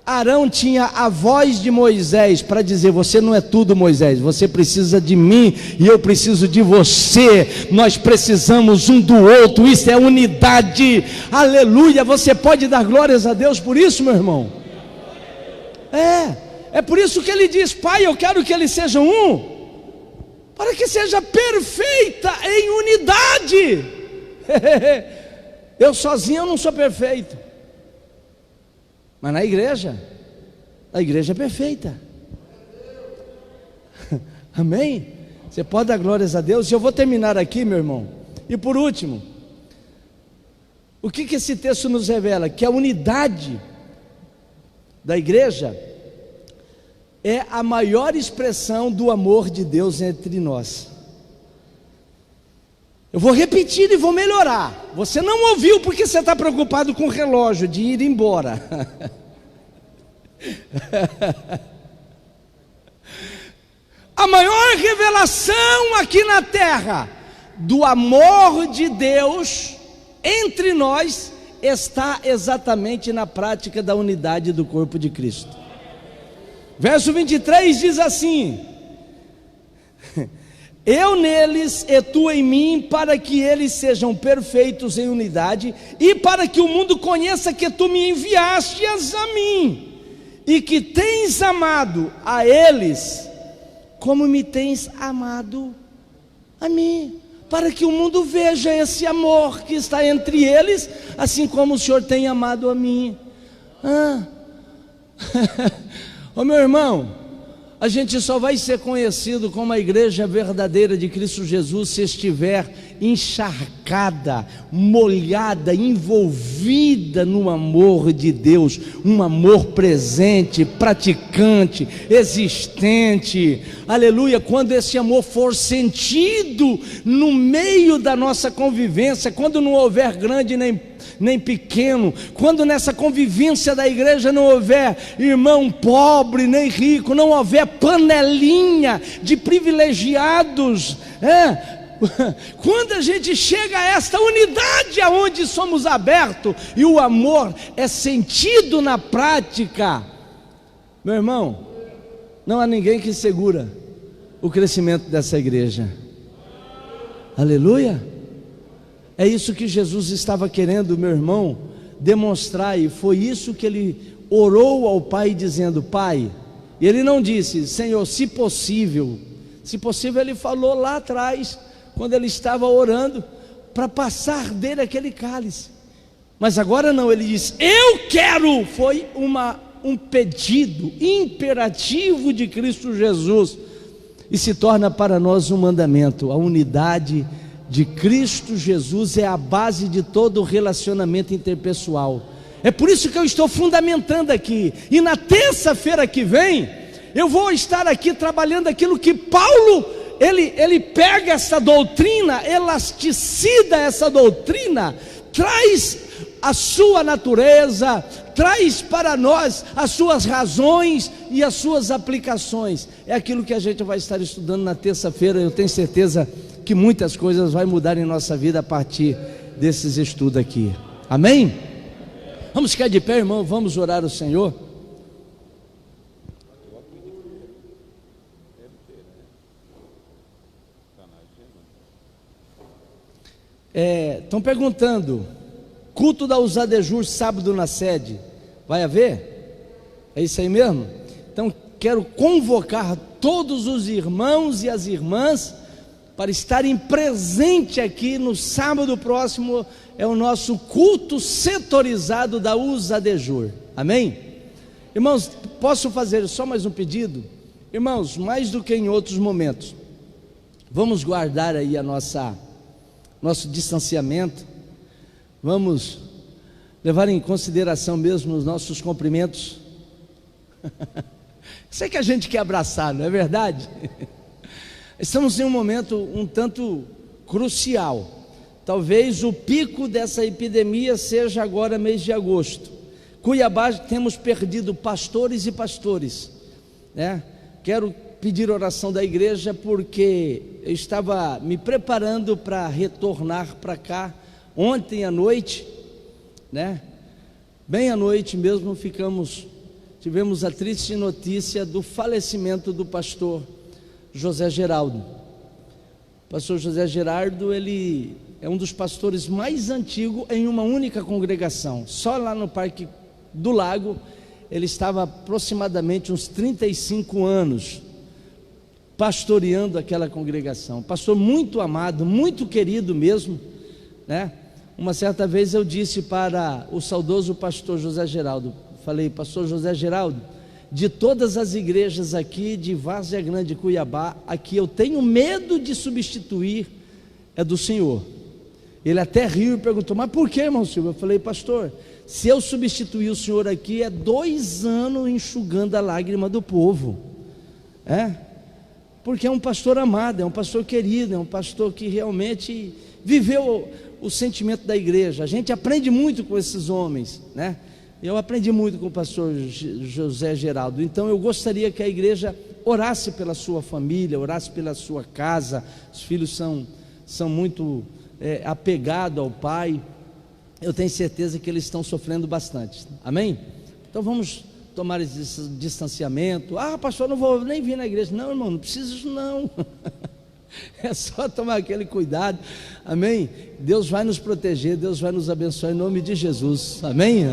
[SPEAKER 5] Arão tinha a voz de Moisés para dizer: você não é tudo, Moisés, você precisa de mim e eu preciso de você. Nós precisamos um do outro. Isso é unidade. Aleluia. Você pode dar glórias a Deus por isso, meu irmão? É por isso que ele diz: Pai, eu quero que eles sejam um, para que seja perfeita em unidade. Eu sozinho eu não sou perfeito, mas na igreja, a igreja é perfeita. Amém? Você pode dar glórias a Deus. E eu vou terminar aqui, meu irmão. E por último, o que esse texto nos revela? Que a unidade da igreja é a maior expressão do amor de Deus entre nós. Eu vou repetir e vou melhorar. Você não ouviu porque você está preocupado com o relógio de ir embora. A maior revelação aqui na terra do amor de Deus entre nós está exatamente na prática da unidade do corpo de Cristo. Verso 23 diz assim: eu neles e tu em mim, para que eles sejam perfeitos em unidade, e para que o mundo conheça que tu me enviaste a mim, e que tens amado a eles como me tens amado a mim, para que o mundo veja esse amor que está entre eles, assim como o Senhor tem amado a mim. Ô meu irmão, a gente só vai ser conhecido como a igreja verdadeira de Cristo Jesus se estiver encharcada, molhada, envolvida no amor de Deus, um amor presente, praticante, existente, aleluia. Quando esse amor for sentido no meio da nossa convivência, quando não houver grande nem pequeno, quando nessa convivência da igreja não houver irmão pobre nem rico, não houver panelinha de privilegiados, quando a gente chega a esta unidade aonde somos abertos e o amor é sentido na prática, meu irmão, não há ninguém que segura o crescimento dessa igreja. Aleluia. É isso que Jesus estava querendo, meu irmão, demonstrar, e foi isso que ele orou ao Pai dizendo: Pai, e ele não disse, Senhor, se possível, ele falou lá atrás, quando ele estava orando, para passar dele aquele cálice, mas agora não, ele diz, eu quero, foi um pedido imperativo de Cristo Jesus, e se torna para nós um mandamento. A unidade de Cristo Jesus é a base de todo o relacionamento interpessoal. É por isso que eu estou fundamentando aqui, e na terça-feira que vem eu vou estar aqui trabalhando aquilo que Paulo, ele pega essa doutrina, elasticida essa doutrina, traz a sua natureza, traz para nós as suas razões e as suas aplicações. É aquilo que a gente vai estar estudando na terça-feira. Eu tenho certeza que muitas coisas vão mudar em nossa vida a partir desses estudos aqui. Amém? Vamos ficar de pé, irmão, vamos orar ao Senhor. Estão perguntando, culto da Usadejur sábado na sede, vai haver? É isso aí mesmo? Então quero convocar todos os irmãos e as irmãs para estarem presentes aqui no sábado próximo. É o nosso culto setorizado da Usadejur, amém? Irmãos, posso fazer só mais um pedido? Irmãos, mais do que em outros momentos, vamos guardar aí nosso distanciamento, vamos levar em consideração mesmo os nossos cumprimentos. Sei que a gente quer abraçar, não é verdade? Estamos em um momento um tanto crucial. Talvez o pico dessa epidemia seja agora mês de agosto. Cuiabá, temos perdido pastores e pastores, né? Quero pedir oração da igreja, porque eu estava me preparando para retornar para cá ontem à noite, né? Bem à noite mesmo, tivemos a triste notícia do falecimento do pastor José Geraldo. O pastor José Geraldo, ele é um dos pastores mais antigos em uma única congregação. Só lá no Parque do Lago, ele estava aproximadamente uns 35 anos pastoreando aquela congregação. Pastor muito amado, muito querido mesmo, né? Uma certa vez eu disse para o saudoso pastor José Geraldo, falei, pastor José Geraldo, de todas as igrejas aqui de Várzea Grande, Cuiabá, aqui eu tenho medo de substituir é do senhor. Ele até riu e perguntou, mas por que, irmão Silvio? Eu falei, pastor, se eu substituir o senhor aqui, é 2 anos enxugando a lágrima do povo, porque é um pastor amado, é um pastor querido, é um pastor que realmente viveu o sentimento da igreja. A gente aprende muito com esses homens, né? Eu aprendi muito com o pastor José Geraldo. Então eu gostaria que a igreja orasse pela sua família, orasse pela sua casa. Os filhos são muito apegados ao Pai. Eu tenho certeza que eles estão sofrendo bastante, amém? Então vamos tomar esse distanciamento. Ah, pastor, não vou nem vir na igreja. Não, irmão, não precisa disso não. É só tomar aquele cuidado, amém? Deus vai nos proteger, Deus vai nos abençoar em nome de Jesus, amém?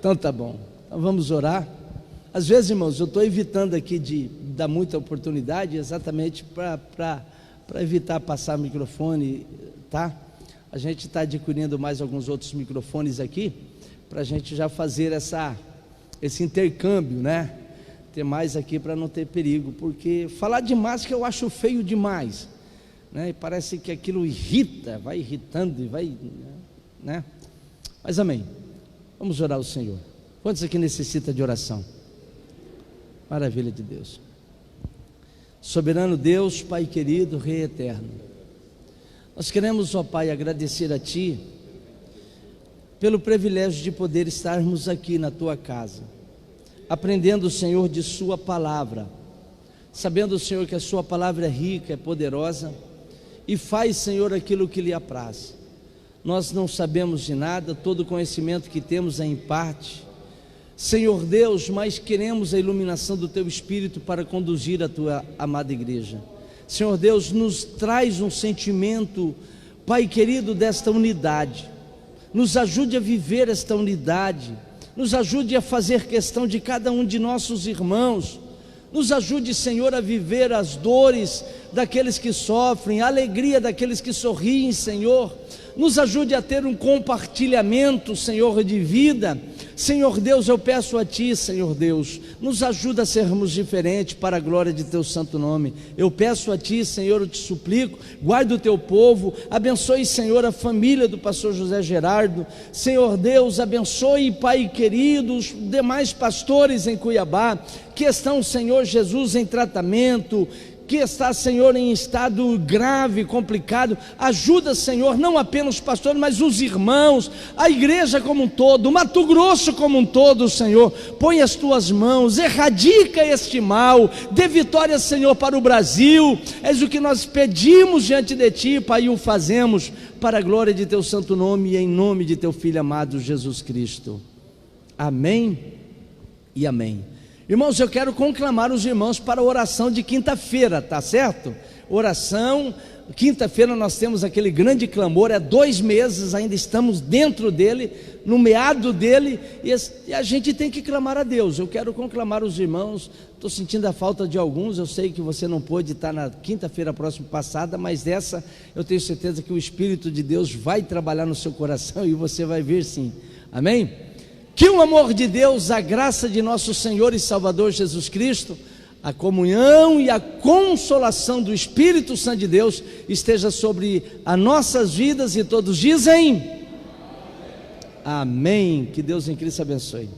[SPEAKER 5] Então tá bom, então vamos orar. Às vezes, irmãos, eu estou evitando aqui de dar muita oportunidade, exatamente para evitar passar microfone, tá? A gente está adquirindo mais alguns outros microfones aqui, para a gente já fazer esse intercâmbio, né? Ter mais aqui para não ter perigo, porque falar de máscara eu acho feio demais, né? E parece que aquilo irrita, vai irritando e vai, né? Mas amém, vamos orar ao Senhor. Quantos aqui necessitam de oração? Maravilha de Deus. Soberano Deus, Pai querido, Rei eterno, nós queremos, ó Pai, agradecer a Ti pelo privilégio de poder estarmos aqui na Tua casa, aprendendo, Senhor, de Sua palavra, sabendo, Senhor, que a Sua palavra é rica, é poderosa e faz, Senhor, aquilo que lhe apraz. Nós não sabemos de nada, todo o conhecimento que temos é em parte, Senhor Deus, mas queremos a iluminação do Teu Espírito para conduzir a Tua amada igreja. Senhor Deus, nos traz um sentimento, Pai querido, desta unidade, nos ajude a viver esta unidade, nos ajude a fazer questão de cada um de nossos irmãos, nos ajude, Senhor, a viver as dores daqueles que sofrem, a alegria daqueles que sorriem, Senhor, nos ajude a ter um compartilhamento, Senhor, de vida. Senhor Deus, eu peço a Ti, Senhor Deus, nos ajuda a sermos diferentes para a glória de Teu santo nome. Eu peço a Ti, Senhor, eu te suplico, guarda o Teu povo, abençoe, Senhor, a família do pastor José Gerardo. Senhor Deus, abençoe, Pai querido, os demais pastores em Cuiabá, que estão, Senhor Jesus, em tratamento, que está, Senhor, em estado grave, complicado. Ajuda, Senhor, não apenas os pastores, mas os irmãos, a igreja como um todo, o Mato Grosso como um todo, Senhor. Põe as Tuas mãos, erradica este mal, dê vitória, Senhor, para o Brasil. És o que nós pedimos diante de Ti, Pai, e o fazemos para a glória de Teu santo nome e em nome de Teu Filho amado Jesus Cristo. Amém e amém. Irmãos, eu quero conclamar os irmãos para a oração de quinta-feira, tá certo? Oração, quinta-feira nós temos aquele grande clamor, 2 meses, ainda estamos dentro dele, no meado dele, e a gente tem que clamar a Deus. Eu quero conclamar os irmãos, estou sentindo a falta de alguns, eu sei que você não pôde estar na quinta-feira próxima passada, mas dessa eu tenho certeza que o Espírito de Deus vai trabalhar no seu coração e você vai ver sim, amém? Que o amor de Deus, a graça de nosso Senhor e Salvador Jesus Cristo, a comunhão e a consolação do Espírito Santo de Deus esteja sobre as nossas vidas, e todos dizem amém. Que Deus em Cristo abençoe.